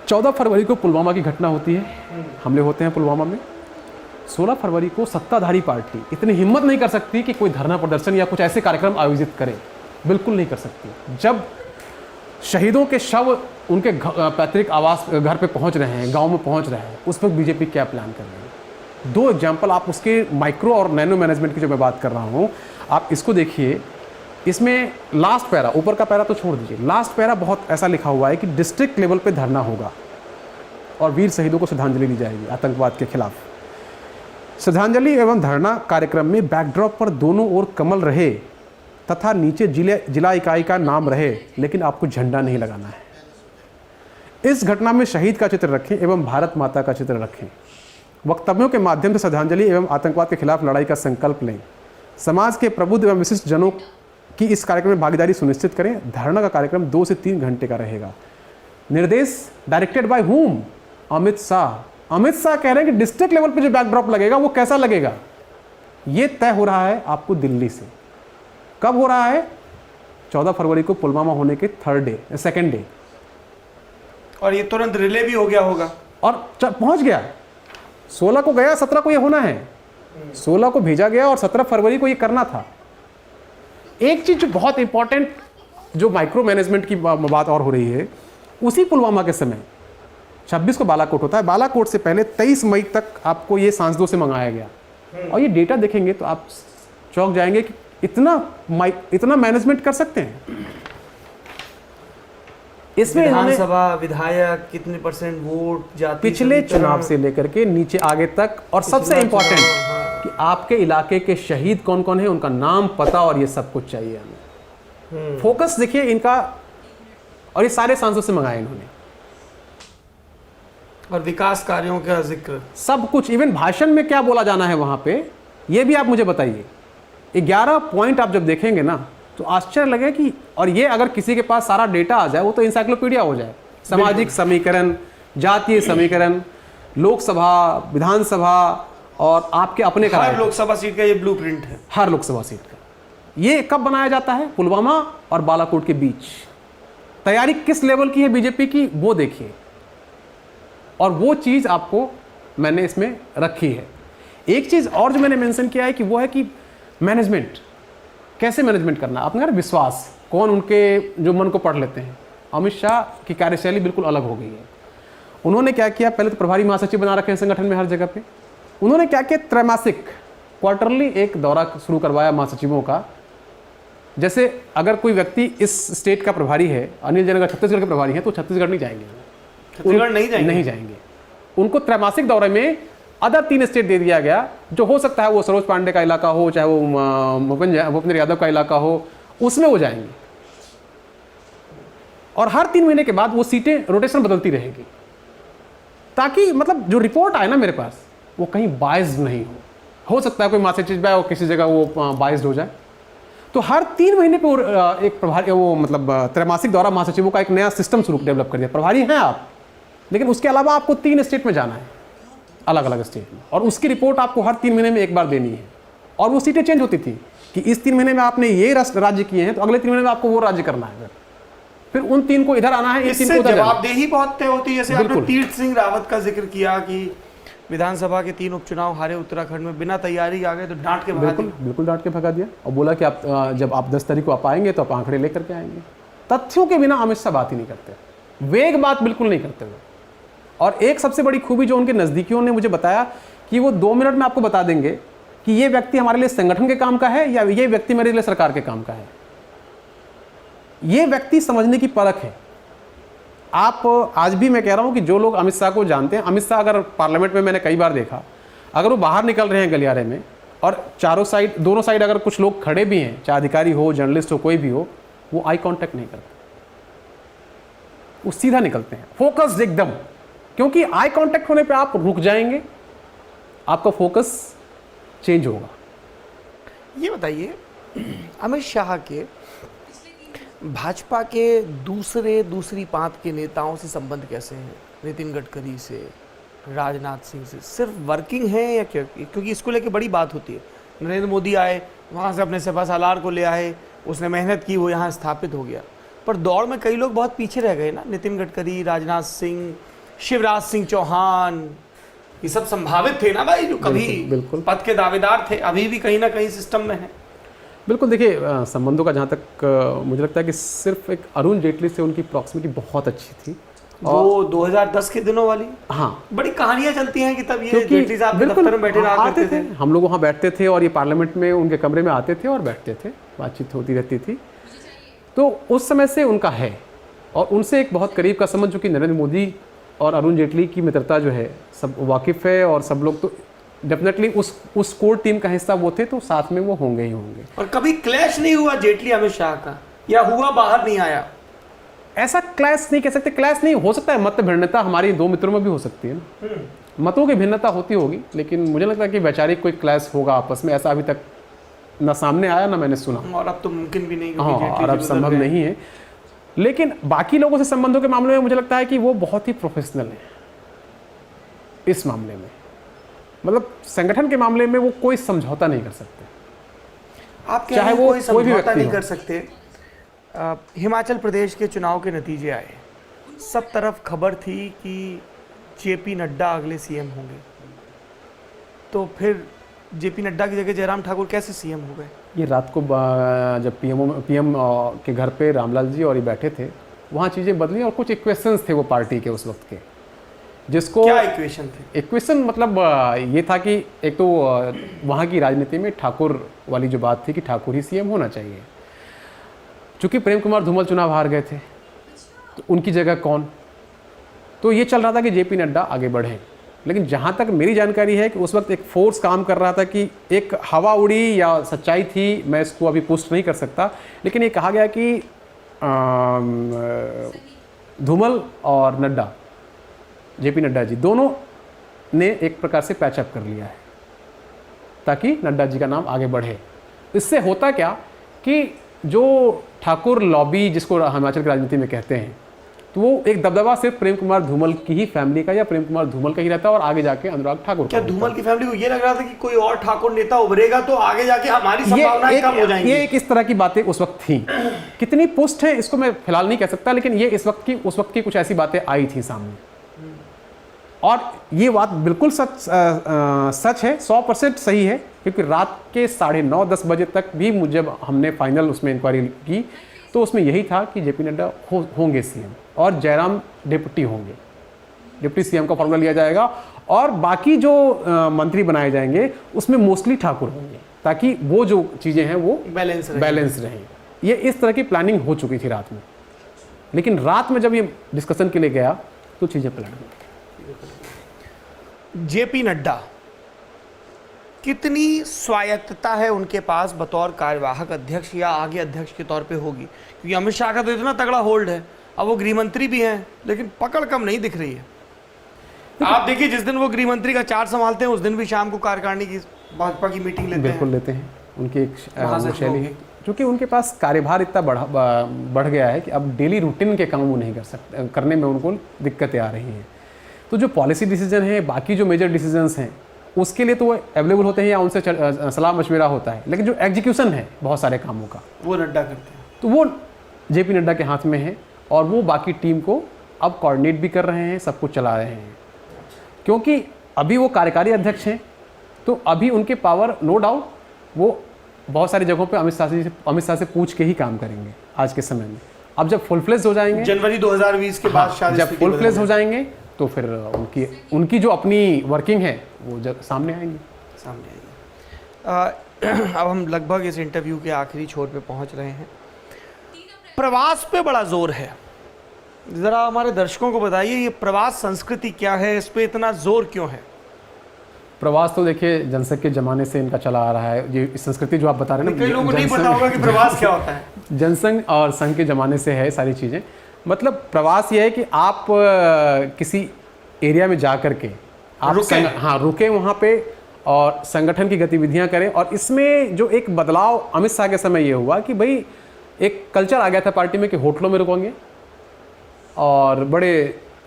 14 फरवरी को पुलवामा की घटना होती है, हमले होते हैं पुलवामा में। 16 फरवरी को सत्ताधारी पार्टी इतनी हिम्मत नहीं कर सकती कि कोई धरना प्रदर्शन या कुछ ऐसे कार्यक्रम आयोजित करे, बिल्कुल नहीं कर सकती। जब शहीदों के शव उनके पैतृक आवास घर पे पहुंच रहे हैं, गांव में पहुंच रहे हैं, उस वक्त बीजेपी क्या प्लान कर रही है। दो एग्जांपल आप उसके माइक्रो और नैनो मैनेजमेंट की जो मैं बात कर रहा हूं, आप इसको देखिए। इसमें लास्ट पैरा, ऊपर का पैरा तो छोड़ दीजिए, लास्ट पैरा बहुत ऐसा लिखा हुआ है कि डिस्ट्रिक्ट लेवल पे धरना होगा और वीर शहीदों को श्रद्धांजलि दी जाएगी आतंकवाद के खिलाफ। श्रद्धांजलि एवं धरना कार्यक्रम में बैकड्रॉप पर दोनों ओर कमल रहे तथा नीचे जिला इकाई का नाम रहे, लेकिन आपको झंडा नहीं लगाना है। इस घटना में शहीद का चित्र रखें एवं भारत माता का चित्र रखें। वक्तव्यों के माध्यम से श्रद्धांजलि एवं आतंकवाद के खिलाफ लड़ाई का संकल्प लें। समाज के प्रबुद्ध एवं विशिष्ट जनों की इस कार्यक्रम में भागीदारी सुनिश्चित करें। धरना का कार्यक्रम 2 से 3 घंटे का रहेगा। निर्देश directed by whom? Amit Shah. Amit Shah कह रहे हैं कि डिस्ट्रिक्ट लेवल पे जो बैकड्रॉप लगेगा वो कैसा लगेगा, ये तय हो रहा है आपको दिल्ली से। कब हो रहा है? 14 फरवरी को पुलवामा होने के सेकेंड डे, और ये तुरंत रिले भी हो गया होगा और पहुंच गया। 16 को गया, 17 को ये होना है, 16 को भेजा गया और 17 फरवरी को ये करना था। एक चीज जो बहुत इंपॉर्टेंट, जो माइक्रो मैनेजमेंट की बात और हो रही है, उसी पुलवामा के समय 26 को बालाकोट होता है, बालाकोट से पहले 23 मई तक आपको ये सांसदों से मंगाया गया। और ये डेटा देखेंगे तो आप चौंक जाएंगे कि इतना मैनेजमेंट कर सकते हैं। इसमें इन्होंने विधानसभा विधायक कितने % वोट जाति पिछले समीकरण, चुनाव से लेकर के नीचे आगे तक, और सबसे पिछला इंपॉर्टेंट चुनाव, हाँ। कि आपके इलाके के शहीद कौन कौन है, उनका नाम पता और ये सब कुछ चाहिए हमें। फोकस देखिए इनका, और ये सारे सांसद से मंगाया इन्होंने, और विकास कार्यों का जिक्र, सब कुछ। इवन भाषण में क्या बोला जाना है वहां पे, ये भी आप मुझे बताइए। 11 पॉइंट आप जब देखेंगे ना तो आश्चर्य लगे कि, और ये अगर किसी के पास सारा डेटा आ जाए वो तो इंसाइक्लोपीडिया हो जाए। सामाजिक समीकरण, जातीय समीकरण, लोकसभा, विधानसभा और आपके अपने हर लोकसभा सीट का ये ब्लूप्रिंट है। हर लोकसभा सीट का ये कब बनाया जाता है, पुलवामा और बालाकोट के बीच। तैयारी किस लेवल की है बीजेपी की वो देखिए, और वो चीज आपको मैंने इसमें रखी है। एक चीज और जो मैंने मेंशन किया है कि वो है कि मैनेजमेंट, कैसे मैनेजमेंट करना। आपने कहा विश्वास, कौन उनके जो मन को पढ़ लेते हैं। अमित शाह की कार्यशैली बिल्कुल अलग हो गई है। उन्होंने क्या किया, पहले तो प्रभारी महासचिव बना रखे हैं संगठन में हर जगह पे। उन्होंने क्या किया, त्रैमासिक, क्वार्टरली एक दौरा शुरू करवाया महासचिवों का। जैसे अगर कोई व्यक्ति इस स्टेट का प्रभारी है, अनिल जैन अगर छत्तीसगढ़ के प्रभारी हैं तो छत्तीसगढ़ नहीं जाएंगे, छत्तीसगढ़ नहीं जाएंगे। उनको त्रैमासिक दौरे में अदर 3 स्टेट दे दिया गया, जो हो सकता है वो सरोज पांडे का इलाका हो, चाहे वो भूपेंद्र यादव का इलाका हो, उसमें वो जाएंगे। और हर 3 महीने के बाद वो सीटें रोटेशन बदलती रहेगी, ताकि मतलब जो रिपोर्ट आए ना मेरे पास वो कहीं बायस्ड नहीं हो सकता है कोई मैसेज जाए और किसी जगह वो बायस्ड हो जाए। तो हर 3 महीने पे एक प्रभारी, वो मतलब त्रैमासिक दौरा महासचिवों का एक नया सिस्टम शुरू डेवलप कर दिया। प्रभारी हैं आप, लेकिन उसके अलावा आपको 3 स्टेट में जाना है, अलग अलग स्टेट में, और उसकी रिपोर्ट आपको हर 3 महीने में एक बार देनी है। और वो सीटें चेंज होती थी कि इस 3 महीने में आपने ये राज्य किए हैं तो अगले 3 महीने में आपको वो राज्य करना है, फिर उन 3 को इधर आना है, ये 3 को उधर। जवाबदेही बहुत तय होती है। जैसे आपने तीर्थ सिंह रावत का जिक्र किया कि विधानसभा के 3 उपचुनाव हारे उत्तराखंड में, बिना तैयारी आ गए तो डांट के भगा दिया। बिल्कुल डांट के भगा दिया, और बोला कि आप जब आप 10 तारीख को आप आएंगे तो आप आंकड़े लेकर के आएंगे। तथ्यों के बिना अमित शाह बात ही नहीं करते, वेग बात बिल्कुल नहीं करते हुए। और एक सबसे बड़ी खूबी जो उनके नजदीकियों ने मुझे बताया कि वो 2 मिनट में आपको बता देंगे कि ये व्यक्ति हमारे लिए संगठन के काम का है या ये व्यक्ति मेरे लिए सरकार के काम का है। ये व्यक्ति समझने की परख है। आप आज भी मैं कह रहा हूं कि जो लोग अमित शाह को जानते हैं, अमित शाह अगर पार्लियामेंट में मैंने कई बार देखा, अगर वो बाहर निकल रहे हैं गलियारे में और चारों साइड, दोनों साइड अगर कुछ लोग खड़े भी हैं, चाहे अधिकारी हो, जर्नलिस्ट हो, कोई भी हो, वो आई कांटेक्ट नहीं करते, वो सीधा निकलते हैं, फोकस एकदम। क्योंकि आई कांटेक्ट होने पे आप रुक जाएंगे, आपका फोकस चेंज होगा। ये बताइए, अमित शाह के भाजपा के दूसरी पांत के नेताओं से संबंध कैसे हैं? नितिन गडकरी से, राजनाथ सिंह से सिर्फ वर्किंग है या क्या? क्योंकि इसको लेके बड़ी बात होती है। नरेंद्र मोदी आए, वहाँ से अपने सेवा सालार को ले आए, उसने मेहनत की, वो यहाँ स्थापित हो गया, पर दौड़ में कई लोग बहुत पीछे रह गए ना। नितिन गडकरी, राजनाथ सिंह, शिवराज सिंह चौहान, ये सब संभावित थे ना भाई, जो कभी बिल्कुल पद के दावेदार थे, अभी भी कहीं ना कहीं सिस्टम में है। बिल्कुल। देखिए, संबंधों का जहाँ तक मुझे लगता है कि सिर्फ एक अरुण जेटली से उनकी प्रॉक्सिमिटी बहुत अच्छी थी। वो 2010 के दिनों वाली, हाँ, बड़ी कहानियां चलती हैं कि तब ये जेटली साहब के दफ्तर में बैठे रहा करते थे। हम लोग वहाँ बैठते थे और ये पार्लियामेंट में उनके कमरे में आते थे और बैठते थे, बातचीत होती रहती थी। तो उस समय से उनका है, और उनसे एक बहुत करीब का संबंध, चूँकि नरेंद्र मोदी और अरुण जेटली की मित्रता जो है सब वाकिफ़ है, और सब लोग तो डेफिनेटली उस कोर टीम का हिस्सा वो थे, तो साथ में वो होंगे ही होंगे। और कभी क्लैश नहीं हुआ जेटली अमित शाह का, या हुआ बाहर नहीं आया? ऐसा क्लैश नहीं कह सकते, क्लैश नहीं हो सकता है, मत भिन्नता हमारी 2 मित्रों में भी हो सकती है ना, मतों की भिन्नता होती होगी, लेकिन मुझे लगता है कि वैचारिक कोई क्लैश होगा आपस में, ऐसा अभी तक ना सामने आया ना मैंने सुना, और अब तो मुमकिन भी नहीं। हाँ, और अब संभव नहीं है। लेकिन बाकी लोगों से संबंधों के मामले में मुझे लगता है कि वो बहुत ही प्रोफेशनल है इस मामले में, मतलब संगठन के मामले में वो कोई समझौता नहीं कर सकते। आप चाहे वो कोई समझौता नहीं कर सकते। हिमाचल प्रदेश के चुनाव के नतीजे आए, सब तरफ खबर थी कि जेपी नड्डा अगले सीएम होंगे, तो फिर जेपी नड्डा की जगह जयराम ठाकुर कैसे सीएम हो गए? ये रात को जब पीएम के घर पे रामलाल जी और ये बैठे थे, वहाँ चीज़ें बदली और कुछ इक्वेशंस थे वो पार्टी के उस वक्त के, जिसको क्या इक्वेशन थी? इक्वेशन मतलब ये था कि एक तो वहाँ की राजनीति में ठाकुर वाली जो बात थी कि ठाकुर ही सीएम होना चाहिए। चूंकि प्रेम कुमार धूमल चुनाव हार गए थे तो उनकी जगह कौन, तो ये चल रहा था कि जेपी नड्डा आगे बढ़े। लेकिन जहाँ तक मेरी जानकारी है कि उस वक्त एक फोर्स काम कर रहा था कि एक हवा उड़ी या सच्चाई थी, मैं इसको अभी पुष्ट नहीं कर सकता, लेकिन ये कहा गया कि धूमल और नड्डा, जेपी नड्डा जी दोनों ने एक प्रकार से पैचअप कर लिया है ताकि नड्डा जी का नाम आगे बढ़े। इससे होता क्या कि जो ठाकुर लॉबी जिसको हिमाचल की राजनीति में कहते हैं, तो वो एक दबदबा सिर्फ प्रेम कुमार धूमल की ही फैमिली का या प्रेम कुमार धूमल का ही रहता है और आगे जाके अनुराग ठाकुर क्या धूमल की फैमिली को ये लग रहा था कि कोई और ठाकुर नेता उभरेगा तो आगे जाके हमारी संभावनाएं कम हो जाएंगी? ये एक इस तरह की बातें उस वक्त थी। कितनी पुष्ट है इसको मैं फिलहाल नहीं कह सकता, लेकिन ये उस वक्त की कुछ ऐसी बातें आई थी सामने। और ये बात बिल्कुल सच है, 100% सही है, क्योंकि रात के 9:30-10 बजे तक भी जब हमने फाइनल उसमें इंक्वायरी की तो उसमें यही था कि जेपी नड्डा होंगे सीएम और जयराम डिप्टी होंगे, डिप्टी सीएम का फॉर्मूला लिया जाएगा और बाकी जो मंत्री बनाए जाएंगे उसमें मोस्टली ठाकुर होंगे ताकि वो जो चीज़ें हैं वो बैलेंस रहें। ये इस तरह की प्लानिंग हो चुकी थी रात में, लेकिन रात में जब ये डिस्कशन के लिए गया तो चीज़ें पलट गई। जेपी नड्डा, कितनी स्वायत्तता है उनके पास बतौर कार्यवाहक अध्यक्ष या आगे अध्यक्ष के तौर पे होगी? क्योंकि अमित शाह का तो इतना तगड़ा होल्ड है, अब वो गृह मंत्री भी हैं, लेकिन पकड़ कम नहीं दिख रही है। आप देखिए जिस दिन वो गृह मंत्री का चार्ज संभालते हैं उस दिन भी शाम को कार्यकारिणी की भाजपा की मीटिंग लेते हैं। बिल्कुल लेते हैं, उनकी एक शैली है, क्योंकि उनके पास कार्यभार इतना बढ़ गया है कि अब डेली रूटीन के काम वो नहीं कर सकते, करने में उनको दिक्कतें आ रही हैं। तो जो पॉलिसी डिसीजन है, बाकी जो मेजर डिसीजंस हैं, उसके लिए तो वो अवेलेबल होते हैं या उनसे सलाह मशविरा होता है, लेकिन जो एग्जीक्यूशन है बहुत सारे कामों का वो नड्डा करते हैं, तो वो जेपी नड्डा के हाथ में है और वो बाकी टीम को अब कोऑर्डिनेट भी कर रहे हैं, सब कुछ चला रहे हैं। क्योंकि अभी वो कार्यकारी अध्यक्ष हैं तो अभी उनके पावर नो डाउट वो बहुत सारी जगहों पे अमित शाह से पूछ के ही काम करेंगे आज के समय में। अब जब फुल फ्लेज हो जाएंगे जनवरी 2020 के बाद शायद जब फुल फ्लेज हो जाएंगे तो फिर उनकी जो अपनी वर्किंग है वो सामने आएंगी। अब हम लगभग इस इंटरव्यू के आखिरी छोर पे पहुंच रहे हैं। प्रवास पे बड़ा जोर है, जरा हमारे दर्शकों को बताइए ये प्रवास संस्कृति क्या है, इस पे इतना जोर क्यों है? प्रवास तो देखिए जनसंघ के जमाने से इनका चला आ रहा है, ये संस्कृति जो आप बता रहे हैं ना, कई लोगों को नहीं पता होगा कि प्रवास क्या होता है। जनसंघ और संघ के ज़माने से है सारी चीज़ें। मतलब प्रवास ये है कि आप किसी एरिया में जा कर के आप रुके वहाँ पे और संगठन की गतिविधियाँ करें। और इसमें जो एक बदलाव अमित शाह के समय ये हुआ कि भाई एक कल्चर आ गया था पार्टी में कि होटलों में रुकेंगे और बड़े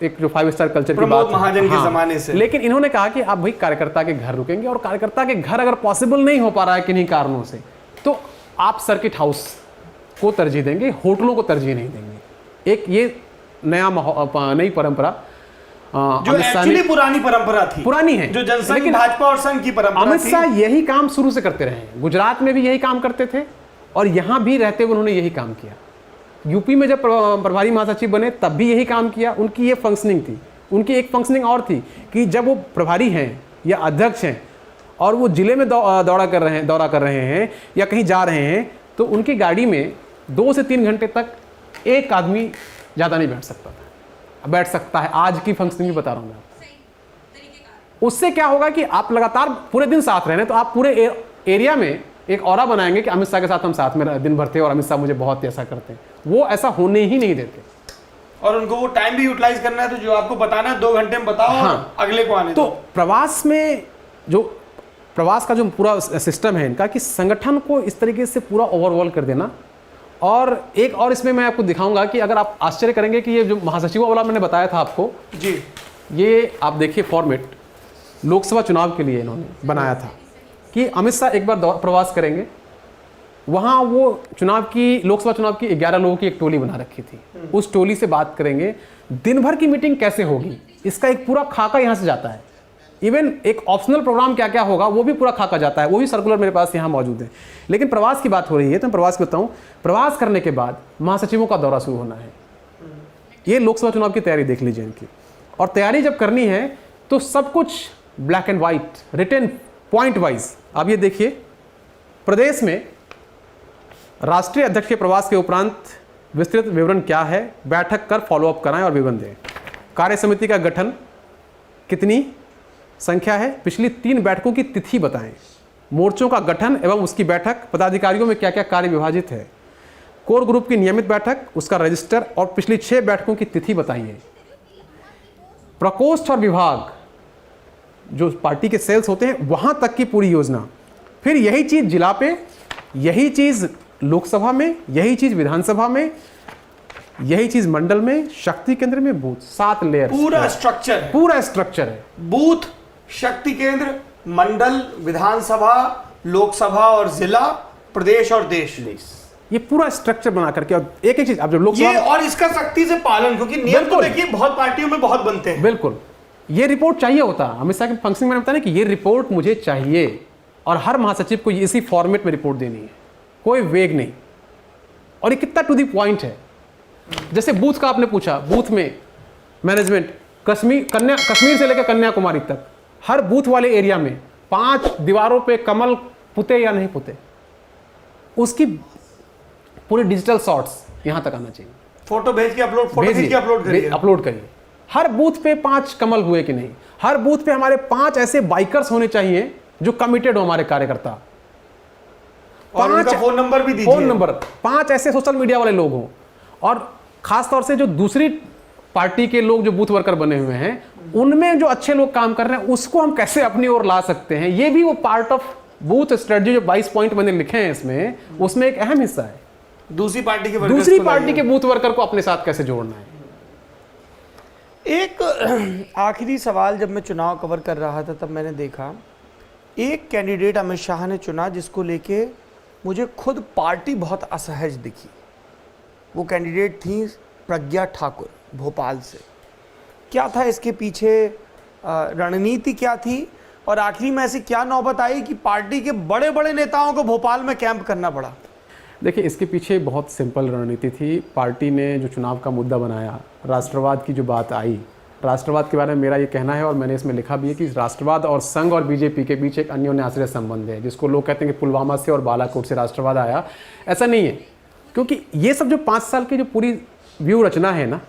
एक जो 5 स्टार कल्चर की बात महाजन के ज़माने से। लेकिन इन्होंने कहा कि आप भाई कार्यकर्ता के घर रुकेंगे और कार्यकर्ता के घर अगर पॉसिबल नहीं हो पा रहा है किन्हीं कारणों से तो आप सर्किट हाउस को तरजीह देंगे, होटलों को तरजीह नहीं देंगे। एक ये नई परंपरा जो एक्चुअली पुरानी परंपरा थी, पुरानी है, जो जनसंघ भाजपा और संघ की परंपरा थी। अमित शाह यही काम शुरू से करते रहे हैं, गुजरात में भी यही काम करते थे और यहाँ भी रहते हुए उन्होंने यही काम किया। यूपी में जब प्रभारी महासचिव बने तब भी यही काम किया। उनकी ये फंक्शनिंग थी। उनकी एक फंक्शनिंग और थी कि जब वो प्रभारी हैं या अध्यक्ष हैं और वो जिले में दौरा कर रहे हैं या कहीं जा रहे हैं तो उनकी गाड़ी में 2 से 3 घंटे तक एक आदमी ज़्यादा नहीं बैठ सकता था, बैठ सकता है। आज की फंक्शनिंग भी बता रहा हूँ मैं। उससे क्या होगा कि आप लगातार पूरे दिन साथ रहे तो आप पूरे एरिया में एक ऑरा बनाएंगे कि अमित शाह के साथ हम साथ में दिन भर थे और अमित शाह मुझे बहुत ऐसा करते हैं। वो ऐसा होने ही नहीं देते और उनको वो टाइम भी यूटिलाइज करना है, तो जो आपको बताना है 2 घंटे में बताओ। हाँ, अगले को आने तो प्रवास में जो प्रवास का जो पूरा सिस्टम है इनका कि संगठन को इस तरीके से पूरा ओवरऑल कर देना। और एक और इसमें मैं आपको दिखाऊंगा कि अगर आप आश्चर्य करेंगे कि ये जो महासचिवों वाला मैंने बताया था आपको जी, ये आप देखिए फॉर्मेट लोकसभा चुनाव के लिए इन्होंने बनाया था कि अमित शाह एक बार प्रवास करेंगे। वहाँ वो लोकसभा चुनाव की 11 लोगों की एक टोली बना रखी थी। उस टोली से बात करेंगे, दिन भर की मीटिंग कैसे होगी इसका एक पूरा खाका यहाँ से जाता है। इवन एक ऑप्शनल प्रोग्राम क्या क्या होगा वो भी पूरा खाका जाता है, वो भी सर्कुलर मेरे पास यहाँ मौजूद है। लेकिन प्रवास की बात हो रही है तो मैं प्रवास बताऊँ। प्रवास करने के बाद महासचिवों का दौरा शुरू होना है। ये लोकसभा चुनाव की तैयारी देख लीजिए इनकी। और तैयारी जब करनी है तो सब कुछ black and white, written point wise. अब ये देखिए, प्रदेश में राष्ट्रीय अध्यक्ष के प्रवास के उपरांत विस्तृत विवरण क्या है, बैठक कर फॉलोअप कराएं और विवरण दें। कार्य समिति का गठन कितनी संख्या है, पिछली 3 बैठकों की तिथि बताएं। मोर्चों का गठन एवं उसकी बैठक, पदाधिकारियों में क्या क्या कार्य विभाजित है। कोर ग्रुप की नियमित बैठक, उसका रजिस्टर और पिछली 6 बैठकों की तिथि बताइए। प्रकोष्ठ और विभाग, जो पार्टी के सेल्स होते हैं वहां तक की पूरी योजना। फिर यही चीज जिला पे, यही चीज लोकसभा में, यही चीज विधानसभा में, यही चीज मंडल में, शक्ति केंद्र में, बूथ। 7 लेयर पूरा स्ट्रक्चर है, पूरा स्ट्रक्चर है। बूथ, शक्ति केंद्र, मंडल, विधानसभा, लोकसभा और जिला, प्रदेश और देश। ये पूरा स्ट्रक्चर बना करके, और एक एक चीज अब जब लोग ये और इसका सख्ती से पालन, क्योंकि नियम तो बिल्कुल। देखिए बहुत पार्टियों में बहुत बनते हैं। बिल्कुल, ये रिपोर्ट चाहिए होता। अमित शाह के फंक्शन में बताया ना कि ये रिपोर्ट मुझे चाहिए, और हर महासचिव को इसी फॉर्मेट में रिपोर्ट देनी है, कोई वेग नहीं। और ये कितना टू द पॉइंट है। जैसे बूथ का आपने पूछा, बूथ में मैनेजमेंट कश्मीर से लेकर कन्याकुमारी तक हर बूथ वाले एरिया में 5 दीवारों पे कमल पुते या नहीं पुते, उसकी पूरी डिजिटल शॉट्स यहां तक आना चाहिए। फोटो भेज के अपलोड, फोटो भेज के अपलोड करिए, अपलोड करिए। हर बूथ पे 5 कमल हुए कि नहीं, हर बूथ पे हमारे 5 ऐसे बाइकर्स होने चाहिए जो कमिटेड हो, हमारे कार्यकर्ता। और उनका फोन नंबर भी दीजिए। फोन नंबर, 5 ऐसे सोशल मीडिया वाले लोग हों, और खास तौर से जो दूसरी पार्टी के लोग जो बूथ वर्कर बने हुए हैं, उनमें जो अच्छे लोग काम कर रहे हैं, उसको हम कैसे अपनी ओर ला सकते हैं। ये भी वो पार्ट ऑफ बूथ स्ट्रेटजी जो 22 पॉइंट मैंने लिखे हैं इसमें, उसमें एक अहम हिस्सा है। दूसरी पार्टी के बूथ वर्कर को अपने साथ कैसे जोड़ना है। एक आखिरी सवाल, जब मैं चुनाव कवर कर रहा था तब मैंने देखा एक कैंडिडेट अमित शाह ने चुना जिसको लेके मुझे खुद पार्टी बहुत असहज दिखी। वो कैंडिडेट थी प्रज्ञा ठाकुर, भोपाल से। क्या था इसके पीछे, रणनीति क्या थी, और आखिरी में ऐसी क्या नौबत आई कि पार्टी के बड़े बड़े नेताओं को भोपाल में कैंप करना पड़ा? देखिए, इसके पीछे बहुत सिंपल रणनीति थी। पार्टी ने जो चुनाव का मुद्दा बनाया, राष्ट्रवाद की जो बात आई, राष्ट्रवाद के बारे में मेरा ये कहना है और मैंने इसमें लिखा भी है कि राष्ट्रवाद और संघ और बीजेपी के बीच एक अन्योन्याश्रय संबंध है, जिसको लोग कहते हैं कि पुलवामा से और बालाकोट से राष्ट्रवाद आया। ऐसा नहीं है, क्योंकि ये सब जो 5 साल की जो पूरी व्यू रचना है ना,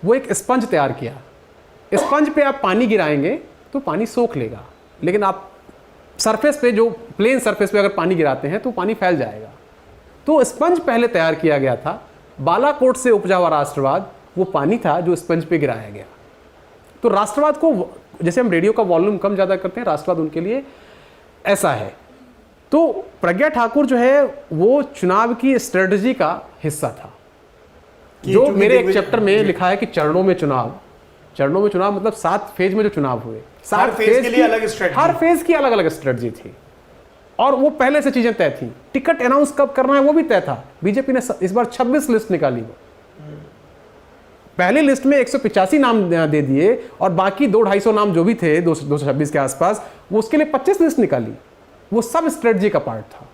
वो एक स्पंज तैयार किया। स्पंज पे आप पानी गिराएंगे तो पानी सोख लेगा, लेकिन आप सरफेस पे, जो प्लेन सरफेस पे अगर पानी गिराते हैं तो पानी फैल जाएगा। तो स्पंज पहले तैयार किया गया था। बालाकोट से उपजा हुआ राष्ट्रवाद वो पानी था जो स्पंज पे गिराया गया। तो राष्ट्रवाद को, जैसे हम रेडियो का वॉल्यूम कम ज़्यादा करते हैं, राष्ट्रवाद उनके लिए ऐसा है। तो प्रज्ञा ठाकुर जो है वो चुनाव की स्ट्रेटजी का हिस्सा था, जो मेरे एक चैप्टर में लिखा है कि चरणों में चुनाव। चरणों में चुनाव मतलब 7 फेज में जो चुनाव हुए, 7 फेज के लिए अलग स्ट्रेटजी, हर फेज की अलग अलग स्ट्रेटजी थी, और वो पहले से चीजें तय थी। टिकट अनाउंस कब करना है वो भी तय था। बीजेपी ने इस बार 26 लिस्ट निकाली। वो पहली लिस्ट में 185 नाम दे दिए, और बाकी 200-250 नाम जो भी थे 226 के आसपास, वो उसके लिए 25 लिस्ट निकाली। वो सब स्ट्रेटजी का पार्ट था।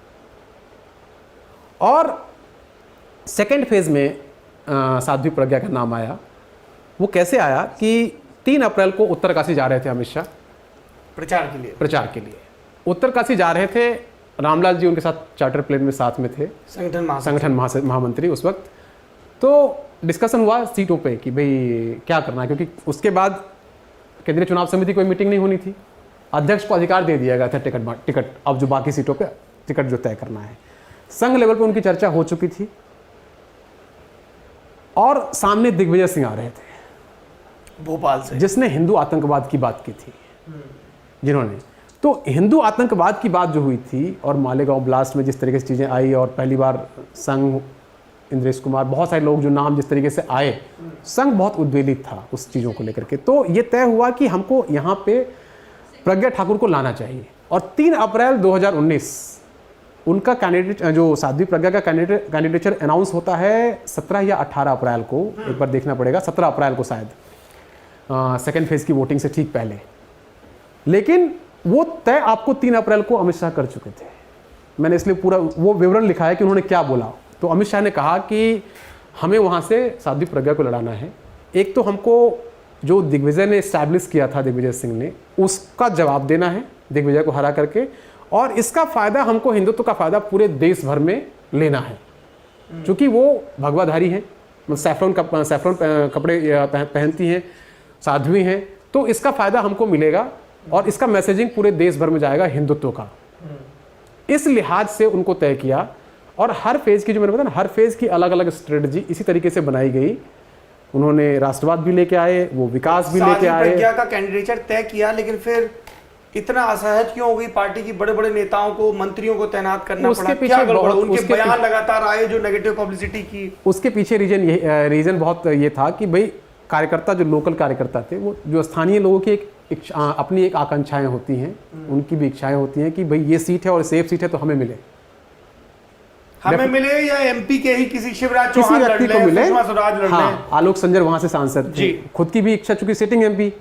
और सेकेंड फेज में साध्वी प्रज्ञा का नाम आया। वो कैसे आया कि 3 अप्रैल को उत्तरकाशी जा रहे थे अमित शाह प्रचार के लिए। उत्तरकाशी जा रहे थे, रामलाल जी उनके साथ चार्टर प्लेन में साथ में थे, संगठन महामंत्री उस वक्त। तो डिस्कशन हुआ सीटों पे कि भाई क्या करना है, क्योंकि उसके बाद केंद्रीय चुनाव समिति कोई मीटिंग नहीं होनी थी। अध्यक्ष को अधिकार दे दिया गया था टिकट अब जो बाकी सीटों पे टिकट जो तय करना है। संघ लेवल पे उनकी चर्चा हो चुकी थी, और सामने दिग्विजय सिंह आ रहे थे भोपाल से, जिसने हिंदू आतंकवाद की बात की थी, जिन्होंने। तो हिंदू आतंकवाद की बात जो हुई थी, और मालेगांव ब्लास्ट में जिस तरीके से चीज़ें आई, और पहली बार संघ, इंद्रेश कुमार, बहुत सारे लोग जो नाम जिस तरीके से आए, संघ बहुत उद्वेलित था उस चीज़ों को लेकर के। तो ये तय हुआ कि हमको यहाँ पे प्रज्ञा ठाकुर को लाना चाहिए। और 3 अप्रैल 2019 उनका कैंडिडेट, जो साध्वी प्रज्ञा का कैंडिडेचर अनाउंस होता है 17 या 18 अप्रैल को, एक बार देखना पड़ेगा, 17 अप्रैल को शायद, सेकेंड फेज की वोटिंग से ठीक पहले। लेकिन वो तय आपको 3 अप्रैल को अमित शाह कर चुके थे। मैंने इसलिए पूरा वो विवरण लिखा है कि उन्होंने क्या बोला। तो अमित शाह ने कहा कि हमें वहाँ से साध्वी प्रज्ञा को लड़ाना है। एक तो हमको जो दिग्विजय ने इस्टेब्लिश किया था, दिग्विजय सिंह ने, उसका जवाब देना है दिग्विजय को हरा करके। और इसका फ़ायदा हमको, हिंदुत्व का फ़ायदा पूरे देश भर में लेना है, क्योंकि वो भगवाधारी हैं, सैफरन कपड़े पहनती हैं, साध्वी हैं, तो इसका फ़ायदा हमको मिलेगा और इसका मैसेजिंग पूरे देश भर में जाएगा हिंदुत्व का। इस लिहाज से उनको तय किया और हर फेज़ की, जो मैंने बताया ना, हर फेज़ की अलग अलग स्ट्रेटजी इसी तरीके से बनाई गई। उन्होंने राष्ट्रवाद भी लेके आए, वो विकास भी लेके आए। प्रज्ञा का कैंडिडेचर तय किया, लेकिन फिर इतना असहज क्यों हो गई पार्टी की? बड़े बड़े नेताओं को, मंत्रियों को तैनात करना पड़ा, क्या गड़बड़? उनके बयान लगातार आए जो नेगेटिव पब्लिसिटी की। उसके पीछे रीजन बहुत ये था कि भाई कार्यकर्ता, जो लोकल कार्यकर्ता थे, वो जो स्थानीय लोगों की अपनी एक आकांक्षाएं होती हैं, उनकी भी इच्छाएं होती हैं कि भाई ये सीट है और सेफ सीट है तो हमें मिले, या एमपी के ही किसी शिवराज किसी चौहान व्यक्ति को मिले। स्वराज लड़ लें। आलोक संजर वहां से सांसद थे, खुद की भी इच्छा, चूंकि सिटिंग एमपी।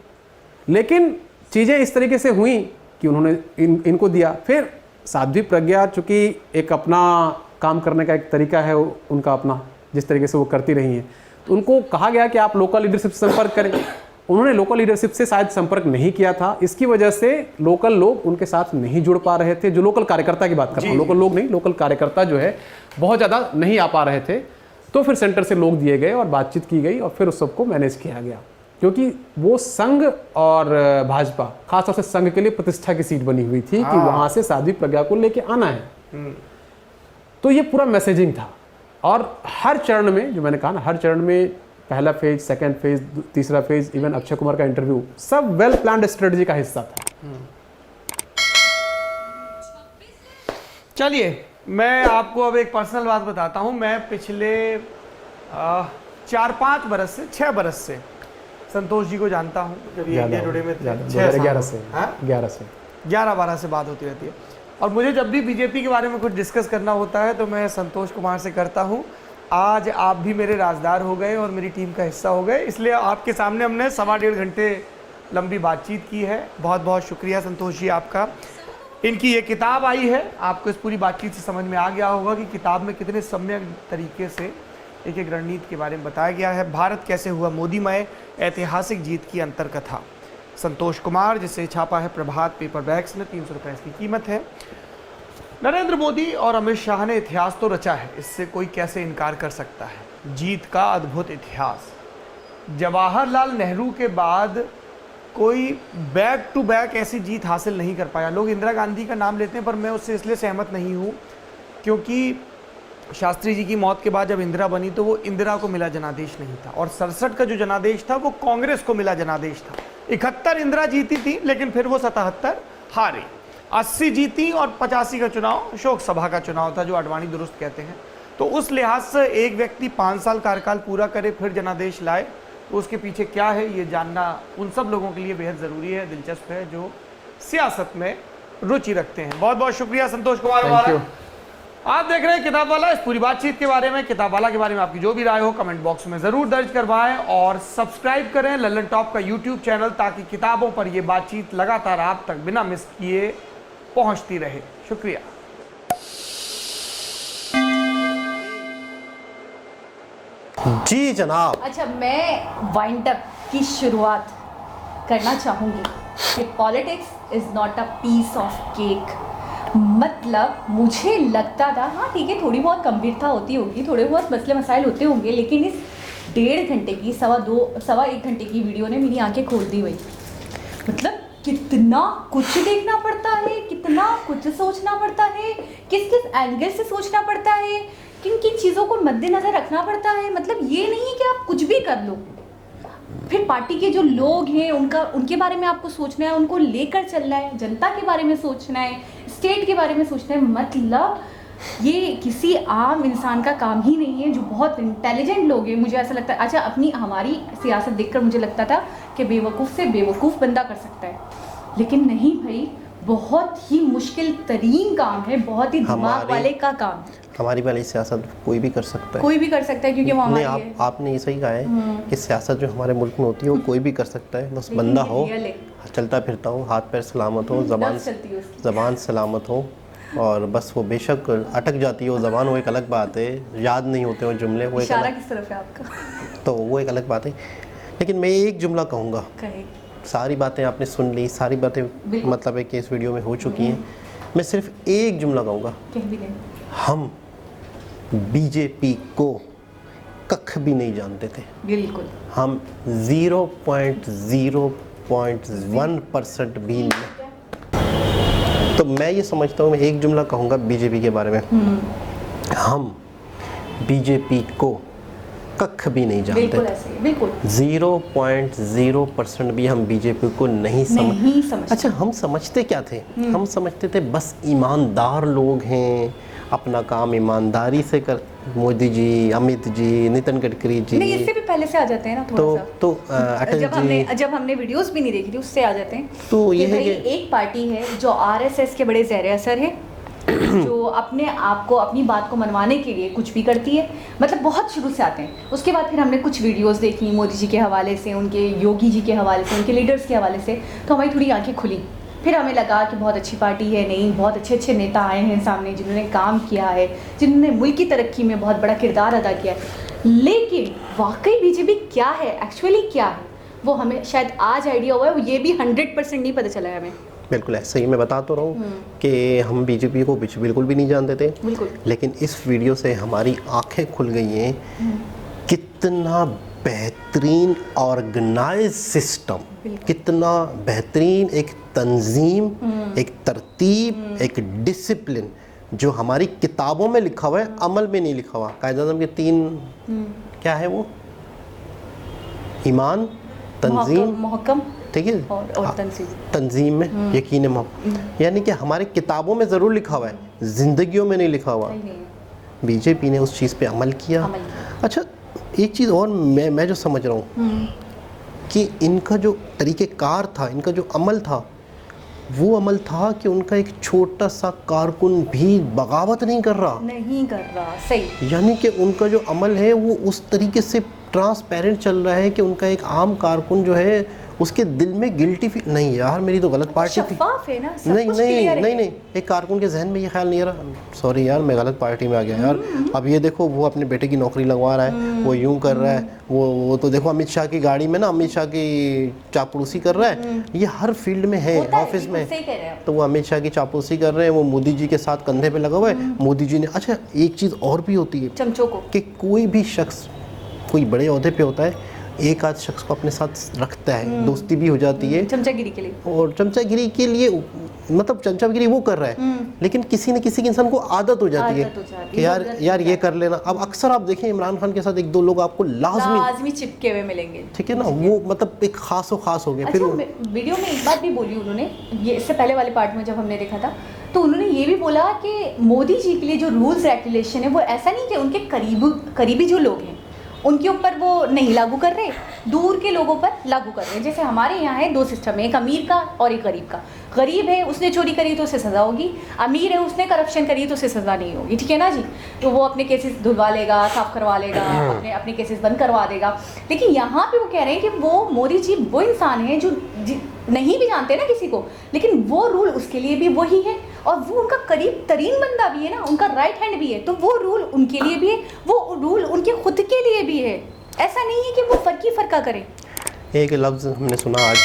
लेकिन चीजें इस तरीके से हुई कि उन्होंने इनको दिया। फिर साध्वी प्रज्ञा, चूंकि एक अपना काम करने का एक तरीका है उनका अपना, जिस तरीके से वो करती रही हैं, तो उनको कहा गया कि आप लोकल लीडरशिप से संपर्क करें। उन्होंने लोकल लीडरशिप से शायद संपर्क नहीं किया था, इसकी वजह से लोकल लोग उनके साथ नहीं जुड़ पा रहे थे। जो लोकल कार्यकर्ता की बात कर रहा हूँ, लोकल लोग नहीं, लोकल कार्यकर्ता जो है बहुत ज़्यादा नहीं आ पा रहे थे। तो फिर सेंटर से लोग दिए गए और बातचीत की गई और फिर उस सबको मैनेज किया गया, क्योंकि वो संघ और भाजपा, खासतौर से संघ के लिए प्रतिष्ठा की सीट बनी हुई थी कि वहां से साध्वी प्रज्ञा को लेके आना है। तो ये पूरा मैसेजिंग था। और हर चरण में, जो मैंने कहा ना, हर चरण में पहला फेज, सेकंड फेज, तीसरा फेज, इवन अक्षय कुमार का इंटरव्यू, सब वेल प्लान्ड स्ट्रेटजी का हिस्सा था। चलिए, मैं आपको अब एक पर्सनल बात बताता हूं। मैं पिछले 4-5 बरस से, 6 बरस से संतोष जी को जानता हूं। जब ये इंडिया टुडे में थे, 2011 से, 11-12 से बात होती रहती है। और मुझे जब भी बीजेपी के बारे में कुछ डिस्कस करना होता है तो मैं संतोष कुमार से करता हूं। आज आप भी मेरे राजदार हो गए और मेरी टीम का हिस्सा हो गए, इसलिए आपके सामने हमने 1.5 घंटे लंबी बातचीत की है। बहुत बहुत शुक्रिया संतोष जी आपका। इनकी ये किताब आई है, आपको इस पूरी बातचीत से समझ में आ गया होगा कि किताब में कितने सम्यक तरीके से एक एक रणनीति के बारे में बताया गया है। भारत कैसे हुआ मोदीमय, ऐतिहासिक जीत की अंतरकथा। संतोष कुमार, जिसे छापा है प्रभात पेपरबैक्स ने, 300 रुपये इसकी कीमत है। नरेंद्र मोदी और अमित शाह ने इतिहास तो रचा है, इससे कोई कैसे इनकार कर सकता है। जीत का अद्भुत इतिहास। जवाहरलाल नेहरू के बाद कोई बैक टू बैक ऐसी जीत हासिल नहीं कर पाया। लोग इंदिरा गांधी का नाम लेते हैं, पर मैं उससे इसलिए सहमत नहीं हूँ क्योंकि शास्त्री जी की मौत के बाद जब इंदिरा बनी तो वो इंदिरा को मिला जनादेश नहीं था, और 67 का जो जनादेश था वो कांग्रेस को मिला जनादेश था। 71 इंदिरा जीती थी, लेकिन फिर वो 77 हारी। 80 जीती और 85 का चुनाव शोक सभा का चुनाव था, जो आडवाणी दुरुस्त कहते हैं। तो उस लिहाज से एक व्यक्ति 5 साल कार्यकाल पूरा करे फिर जनादेश लाए, तो उसके पीछे क्या है ये जानना उन सब लोगों के लिए बेहद ज़रूरी है, दिलचस्प है, जो सियासत में रुचि रखते हैं। बहुत बहुत शुक्रिया संतोष कुमार वाला। आप देख रहे हैं किताब वाला। इस पूरी बातचीत के बारे में, किताब वाला के बारे में आपकी जो भी राय हो कमेंट बॉक्स में ज़रूर दर्ज करवाएं और सब्सक्राइब करें लल्लन टॉप का यूट्यूब चैनल, ताकि किताबों पर ये बातचीत लगातार आप तक बिना मिस किए पहुंचती रहे। शुक्रिया। जी जनाब। अच्छा, मैं वाइंड अप की शुरुआत करना चाहूँगी कि politics is not a piece of cake. मतलब मुझे लगता था, हाँ ठीक है, थोड़ी बहुत गंभीरता होती होगी, थोड़े बहुत मसले मसाइल होते होंगे, लेकिन इस 1.5 घंटे की, 1.25 घंटे की वीडियो ने मेरी आंखें खोल दी हुई। मतलब कितना कुछ देखना पड़ता है, कितना कुछ सोचना पड़ता है, किस किस एंगल से सोचना पड़ता है, किन किन चीज़ों को मद्देनज़र रखना पड़ता है। मतलब ये नहीं है कि आप कुछ भी कर लो। फिर पार्टी के जो लोग हैं उनके बारे में आपको सोचना है, उनको लेकर चलना है, जनता के बारे में सोचना है, स्टेट के बारे में सोचना है। मतलब ये किसी आम इंसान का काम ही नहीं है। जो बहुत इंटेलिजेंट लोग हैं, मुझे ऐसा लगता है, अच्छा हमारी सियासत देखकर मुझे लगता था कि बेवकूफ़ से बेवकूफ़ बंदा कर सकता है, लेकिन नहीं भाई, बहुत ही मुश्किल तरीन काम है, बहुत ही दिमाग वाले का काम। हमारी वाली सियासत कोई भी कर सकता है, कोई भी कर सकता है, क्योंकि वो हमारी है। आपने ये सही कहा है कि सियासत जो हमारे मुल्क में होती है वो कोई भी कर सकता है, बस बंदा हो, चलता फिरता हो, हाथ पैर सलामत हो, ज़बान सलामत हो, और बस वो बेशक अटक जाती है वो ज़बान, वो एक अलग बात है, याद नहीं होते वो जुमले, वो एक इशारा किस तरफ है आपका? तो वो एक अलग बात है। लेकिन मैं एक जुमला कहूँगा, कहे। सारी बातें आपने सुन ली, सारी बातें मतलब है कि इस वीडियो में हो चुकी हैं। मैं सिर्फ एक जुमला कहूँगा, कह भी नहीं। हम बीजेपी को कख भी नहीं जानते थे। बिल्कुल। हम 0.0.1% भी नहीं। तो मैं ये समझता हूँ, मैं एक जुमला कहूँगा बीजेपी के बारे में, हम बीजेपी को कख भी नहीं जानते। बिल्कुल ऐसे ही, बिल्कुल 0.0% भी हम बीजेपी को नहीं समझते। अच्छा, हम समझते क्या थे? हम समझते थे बस ईमानदार लोग हैं, अपना काम ईमानदारी से कर। मोदी जी, अमित जी, नितिन गडकरी जी, नहीं इससे भी पहले से आ जाते हैं ना थोड़ा सा। तो अटल जी, जब हमने वीडियोस भी नहीं देखी थी उससे आ जाते हैं। तो ये है कि कि एक पार्टी है जो आरएसएस के बड़े ज़ेर असर है, जो अपने आप को, अपनी बात को मनवाने के लिए कुछ भी करती है, मतलब बहुत शुरू से आते हैं। उसके बाद फिर हमने कुछ वीडियोस देखी मोदी जी के हवाले से, उनके योगी जी के हवाले से, उनके लीडर्स के हवाले से, तो हमारी थोड़ी आंखें खुली। फिर हमें लगा कि बहुत अच्छी पार्टी है, नहीं बहुत अच्छे अच्छे नेता आए हैं सामने जिन्होंने काम किया है, जिन्होंने मुल्क की तरक्की में बहुत बड़ा किरदार अदा किया है। लेकिन वाकई बीजेपी क्या है, एक्चुअली क्या है, वो हमें शायद आज आइडिया हुआ है, वो ये भी 100% नहीं पता चला है हमें। बिल्कुल ऐसे ही मैं बता तो रहा हूँ कि हम बीजेपी को बिल्कुल भी नहीं जानते थे। बिल्कुल। लेकिन इस वीडियो से हमारी आंखें खुल गई हैं, कितना बेहतरीन ऑर्गेनाइज सिस्टम, कितना बेहतरीन एक तंजीम, एक तरतीब, एक डिसिप्लिन जो हमारी किताबों में लिखा हुआ है, अमल में नहीं लिखा हुआ। कायदे-ए-आज़म के 3 क्या है वो? ईमान, तंजीम, महकम, ठीक है, और तंजीम में यकीन मोहब्बत, यानी कि हमारी किताबों में ज़रूर लिखा हुआ है, ज़िंदगियों में नहीं लिखा हुआ। बीजेपी ने उस चीज़ पे अमल किया। अच्छा, एक चीज़ और मैं जो समझ रहा हूँ कि इनका जो तरीक़ेकार था, इनका जो अमल था, वो अमल था कि उनका एक छोटा सा कारकुन भी बगावत नहीं कर रहा। सही। यानी कि उनका जो अमल है वो उस तरीके से ट्रांसपेरेंट चल रहा है कि उनका एक आम कारकुन जो है उसके दिल में गिल्टी फील नहीं, यार मेरी तो गलत पार्टी थी। है ना, सब नहीं कुछ नहीं है। नहीं, एक कारकुन के जहन में ये ख्याल नहीं आ रहा, सॉरी यार मैं गलत पार्टी में आ गया यार। अब ये देखो वो अपने बेटे की नौकरी लगवा रहा है, वो यूं कर रहा है, वो तो देखो अमित शाह की गाड़ी में ना अमित शाह की चापलूसी कर रहा है। ये हर फील्ड में है, ऑफिस में तो वो अमित शाह की चापलूसी कर रहे हैं, वो मोदी जी के साथ कंधे पे लगा हुआ है। मोदी जी ने, अच्छा एक चीज़ और भी होती है चमचों को, कि कोई भी शख्स कोई बड़े ओहदे पे होता है, एक आध शख्स को अपने साथ रखता है, दोस्ती भी हो जाती है चमचागिरी के लिए, और चमचागिरी के लिए, मतलब चमचागिरी वो कर रहा है, लेकिन किसी न किसी इंसान को आदत हो जाती है कि यार ये कर लेना। अब अक्सर आप देखें इमरान खान के साथ 1-2 लोग आपको लाजमी चिपके हुए मिलेंगे, ठीक है ना, वो मतलब एक खास हो गए। फिर वीडियो में एक बात भी बोली उन्होंने, ये इससे पहले वाले पार्ट में जब हमने देखा था, तो उन्होंने ये भी बोला कि मोदी जी के लिए जो रूल्स रेगुलेशन है वो ऐसा नहीं कि उनके करीबी जो लोग हैं उनके ऊपर वो नहीं लागू कर रहे, दूर के लोगों पर लागू कर रहे हैं। जैसे हमारे यहाँ है 2 सिस्टम है, एक अमीर का और एक गरीब का। गरीब है उसने चोरी करी तो उसे सज़ा होगी, अमीर है उसने करप्शन करी तो उसे सज़ा नहीं होगी, ठीक है ना जी। तो वो अपने केसेस धुलवा लेगा, साफ़ करवा लेगा, अपने केसेस बंद करवा देगा। लेकिन यहाँ पे वो कह रहे हैं कि वो मोदी जी वो इंसान है जो नहीं भी जानते ना किसी को, लेकिन वो रूल उसके लिए भी वही है, और वो उनका करीब तरीन बंदा भी है ना, उनका राइट हैंड भी है, तो वो रूल उनके लिए भी है, वो रूल उनके खुद के लिए भी है। ऐसा नहीं है कि वो फ़र्का करे। एक लफ्ज़ हमने सुना आज,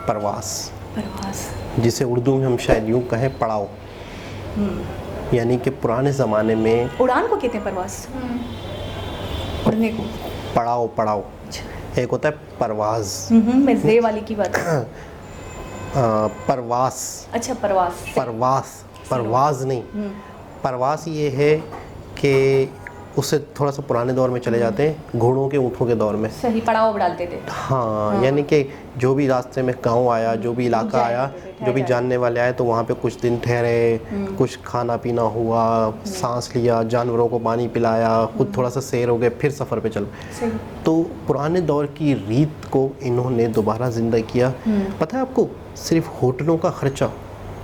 परवास, जिसे उर्दू में हम शायद यूँ कहें पड़ाव, यानी कि पुराने ज़माने में उड़ान को कहते हैं परवास, उड़ने को पड़ाव। एक होता है परवाज़, मैं ज़े वाली की बात परवास। अच्छा, परवाज़ नहीं, परवास ये है कि उससे थोड़ा सा पुराने दौर में चले जाते हैं, घोड़ों के ऊँटों के दौर में। सही, पड़ाव डालते थे। हाँ, यानी कि जो भी रास्ते में गांव आया, जो भी इलाका आया, जो भी जानने वाले आए, तो वहाँ पे कुछ दिन ठहरे, कुछ खाना पीना हुआ, सांस लिया, जानवरों को पानी पिलाया, खुद थोड़ा सा सैर हो गए, फिर सफ़र पे चल। तो पुराने दौर की रीत को इन्होंने दोबारा ज़िंदा किया। पता है आपको, सिर्फ होटलों का ख़र्चा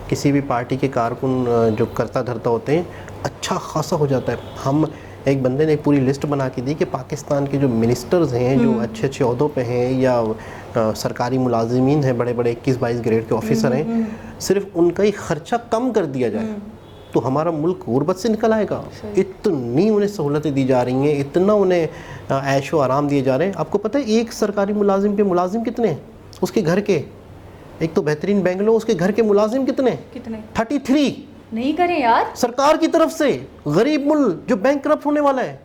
किसी भी पार्टी के कारकुन जो करता धरता होते हैं अच्छा खासा हो जाता है। हम एक बंदे ने एक पूरी लिस्ट बना के दी कि पाकिस्तान के जो मिनिस्टर्स हैं, जो अच्छे ओहदों पे हैं, या सरकारी मुलाजिमीन हैं, बड़े 21-22 ग्रेड के ऑफिसर हैं, सिर्फ उनका ही खर्चा कम कर दिया जाए तो हमारा मुल्क गुर्बत से निकल आएगा। इतनी उन्हें सहूलतें दी जा रही हैं, इतना उन्हें ऐशो आराम दिए जा रहे हैं। आपको पता है एक सरकारी मुलाजिम के मुलाजिम कितने हैं? उसके घर के, एक तो बेहतरीन बेंगलो, उसके घर के मुलाजिम कितने? 33 नहीं करें यार सरकार की तरफ से। गरीब मुल्क जो बैंकरप्ट होने वाला है।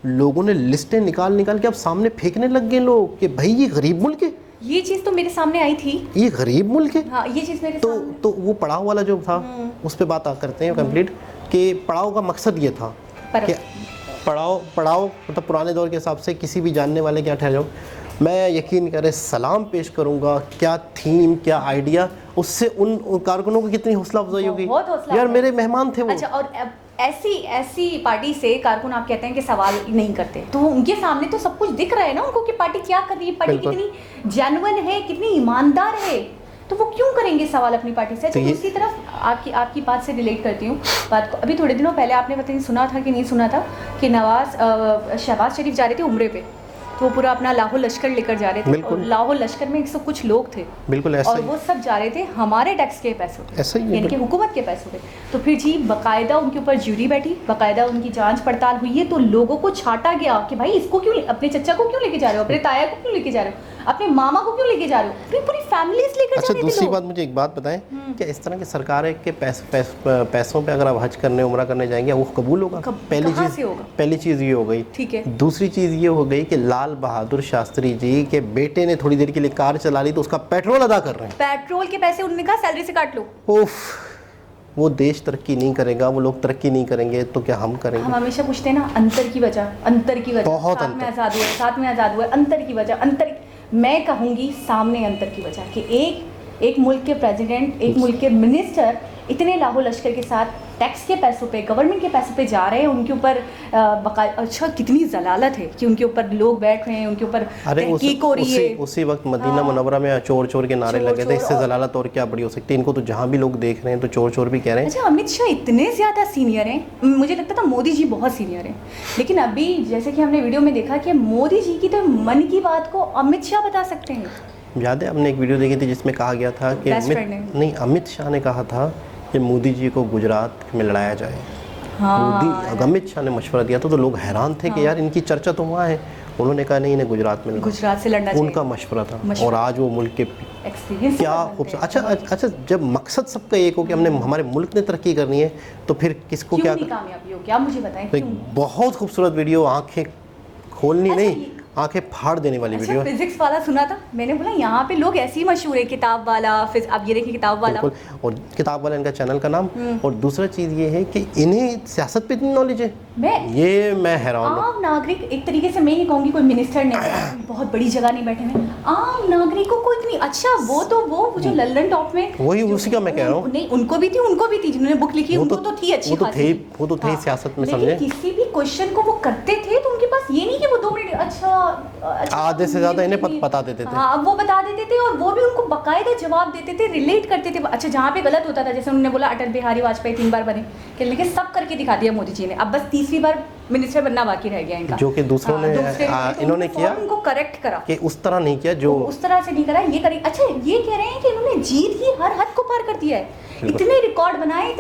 लोगों ने लिस्टें निकाल निकाल के अब सामने फेंकने लग गए लोग कि भाई ये गरीब मुल्क है। ये चीज तो मेरे सामने आई थी, ये गरीब मुल्क है। हाँ, ये चीज मेरे तो वो पड़ाव वाला जो था उस पर बात करते हैं कंप्लीट, कि पड़ाव का मकसद ये था कि पड़ाव मतलब पुराने दौर के हिसाब से किसी भी जानने वाले क्या ठहर जाओ, मैं यकीन करें सलाम पेश करूंगा, क्या थीम क्या आइडिया, उससे उन कारकुनों को कितनी हौसला अफजाई होगी यार, मेरे मेहमान थे वो। अच्छा, और ऐसी पार्टी से कारकुन आप कहते हैं कि सवाल नहीं करते, तो उनके सामने तो सब कुछ दिख रहा है ना उनको कि पार्टी क्या कर रही है, पार्टी कितनी जेन्युइन है, कितनी ईमानदार है, तो वो क्यों करेंगे सवाल अपनी पार्टी से। अच्छा, दूसरी तरफ आपकी बात से रिलेट करती हूँ बात को। अभी थोड़े दिनों पहले आपने पता नहीं सुना था कि नहीं सुना था कि शहबाज शरीफ जा रहे थे उम्रे पे, तो वो पूरा अपना लाहौर लश्कर लेकर जा रहे थे, और लाहौर लश्कर में 100 कुछ लोग थे, बिल्कुल ऐसा और वो सब जा रहे थे हमारे टैक्स के पैसों पे, यानी कि हुकूमत के पैसों पे। तो फिर जी बाकायदा उनके ऊपर ज्यूरी बैठी, बाकायदा उनकी जांच पड़ताल हुई है, तो लोगों को छांटा गया कि भाई इसको क्यों, अपने चचा को क्यों लेके जा रहे हो, अपने ताया को क्यों लेके जा रहे हो, अपने मामा को क्यों लेके जा रहे हो, पूरी फैमिलीज लेकर जा रहे थे। दूसरी बात मुझे एक बात बताएं कि इस तरह की सरकार के पैसों पे अगर आप हज करने उम्रा करने जाएंगे वो कबूल होगा? पहली चीज़ ये हो गई, ठीक है। दूसरी चीज़ ये हो गई कि लाल बहादुर शास्त्री जी के बेटे ने थोड़ी देर के लिए कार चला ली तो उसका पेट्रोल अदा कर रहे हैं, पेट्रोल के पैसे उन्होंने कहा सैलरी से काट लो। उफ, वो देश तरक्की नहीं करेगा, वो लोग तरक्की नहीं करेंगे तो क्या हम करेंगे? हम हमेशा पूछते हैं ना अंतर की वजह, बहुत साथ में आज़ाद हुए, अंतर की वजह, मैं कहूँगी सामने अंतर की वजह कि एक मुल्क के प्रेसिडेंट, एक मुल्क के मिनिस्टर इतने लाहौर लश्कर के साथ टैक्स के पैसों पे, गवर्नमेंट के पैसों पे जा रहे हैं, उनके ऊपर अच्छा कितनी जलालत है कि उनके ऊपर लोग बैठ रहे हैं, उनके ऊपर तहकीक हो रही है। उसी वक्त मदीना मुनव्वरा में चोर चोर के नारे लगे थे, इससे जलालत और क्या बड़ी हो सकती है? इनको तो जहाँ भी लोग देख रहे हैं तो चोर चोर भी कह रहे हैं। अच्छा, अमित शाह इतने ज़्यादा सीनियर हैं, मुझे लगता था मोदी जी बहुत सीनियर हैं, लेकिन अभी जैसे कि हमने वीडियो में देखा कि मोदी जी की तो मन की बात को अमित शाह बता सकते हैं। याद है हमने एक वीडियो देखी थी जिसमें कहा गया था कि अमित शाह ने कहा था कि मोदी जी को गुजरात में लड़ाया जाए। हाँ, अमित शाह ने मशवरा दिया था तो लोग हैरान थे कि यार इनकी चर्चा तो वहाँ है, उन्होंने कहा नहीं इन्हें गुजरात से लड़ना चाहिए, उनका मशवरा था। और आज वो मुल्क के क्या खूबसूरत। अच्छा, जब मकसद सबका एक हो कि हमने हमारे मुल्क ने तरक्की करनी है तो फिर किसको क्या कामयाबी हो, क्या मुझे बताएं। तो बहुत खूबसूरत वीडियो, आंखें खोलनी नहीं आंखें फाड़ देने वाली वीडियो। फिजिक्स वाला सुना था मैंने, बोला यहाँ पे लोग ऐसे ही मशहूर है, किताब वाला। फिर आप ये देखिए किताब वाला, और किताब वाला इनका चैनल का नाम। और दूसरा चीज़ ये है कि इन्हें सियासत पे इतनी नॉलेज है, मैं हैरान हूँ। आम नागरिक, एक तरीके से मैं ये कहूँगी कोई मिनिस्टर नहीं, बहुत बड़ी जगह नहीं बैठे हैं, आम नागरिकों को इतनी अच्छा वो जो लल्लन टॉप में वही उसी का मैं कह रहा हूँ। नहीं, उनको भी थी जिन्होंने बुक लिखी, उनको तो थी अच्छी खासी, वो तो थे सियासत में, समझे। किसी भी क्वेश्चन को वो करते थे तो उनके पास ये नहीं कि वो 2 मिनट अच्छा आधे से ज्यादा इन्हें बता देते थे। हाँ, वो बता देते थे और वो भी उनको बाकायदा जवाब देते थे, रिलेट करते थे। अच्छा, जहाँ पे गलत होता था, जैसे उन्होंने बोला अटल बिहारी वाजपेयी 3 बार बने, लेकिन सब करके दिखा दिया मोदी जी ने, अब बस 3वीं बार मिनिस्टर बनना बाकी रह गया इनका, जो कि दूसरों ने इन्होंने किया, उनको करेक्ट करा कि उस तरह नहीं किया, जो उस तरह से नहीं करा, ये करें। अच्छा, ये कह रहे हैं कि इन्होंने जीत ही हर हद को पार कर दिया है, इतने रिकॉर्ड बनाए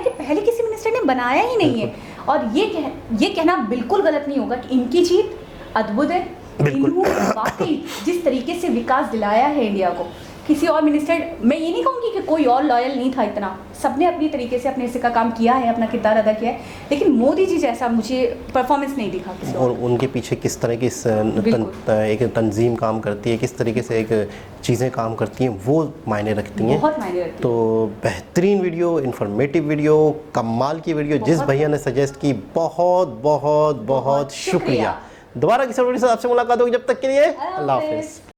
कि पहले किसी मिनिस्टर ने बनाया ही नहीं है। और ये कहना बिल्कुल गलत नहीं होगा कि इनकी जीत अद्भुत है। वाकई जिस तरीके से विकास दिलाया है इंडिया को, किसी और मिनिस्टर, मैं ये नहीं कहूँगी कि कोई और लॉयल नहीं था इतना, सबने अपनी तरीके से अपने हिस्से का काम किया है, अपना किरदार अदा किया है, लेकिन मोदी जी जैसा मुझे परफॉर्मेंस नहीं दिखा किसी और उनके पीछे किस तरह की एक तंजीम काम करती है, किस तरीके से एक चीज़ें काम करती हैं, वो मायने रखती हैं, बहुत मायने रखती हैं। तो बेहतरीन वीडियो, इन्फॉर्मेटिव वीडियो, कमाल की वीडियो, जिस भैया ने सजेस्ट की, बहुत बहुत बहुत शुक्रिया। दोबारा किसी वीडियो से आपसे मुलाकात होगी, जब तक के लिए अल्लाह हाफिज़।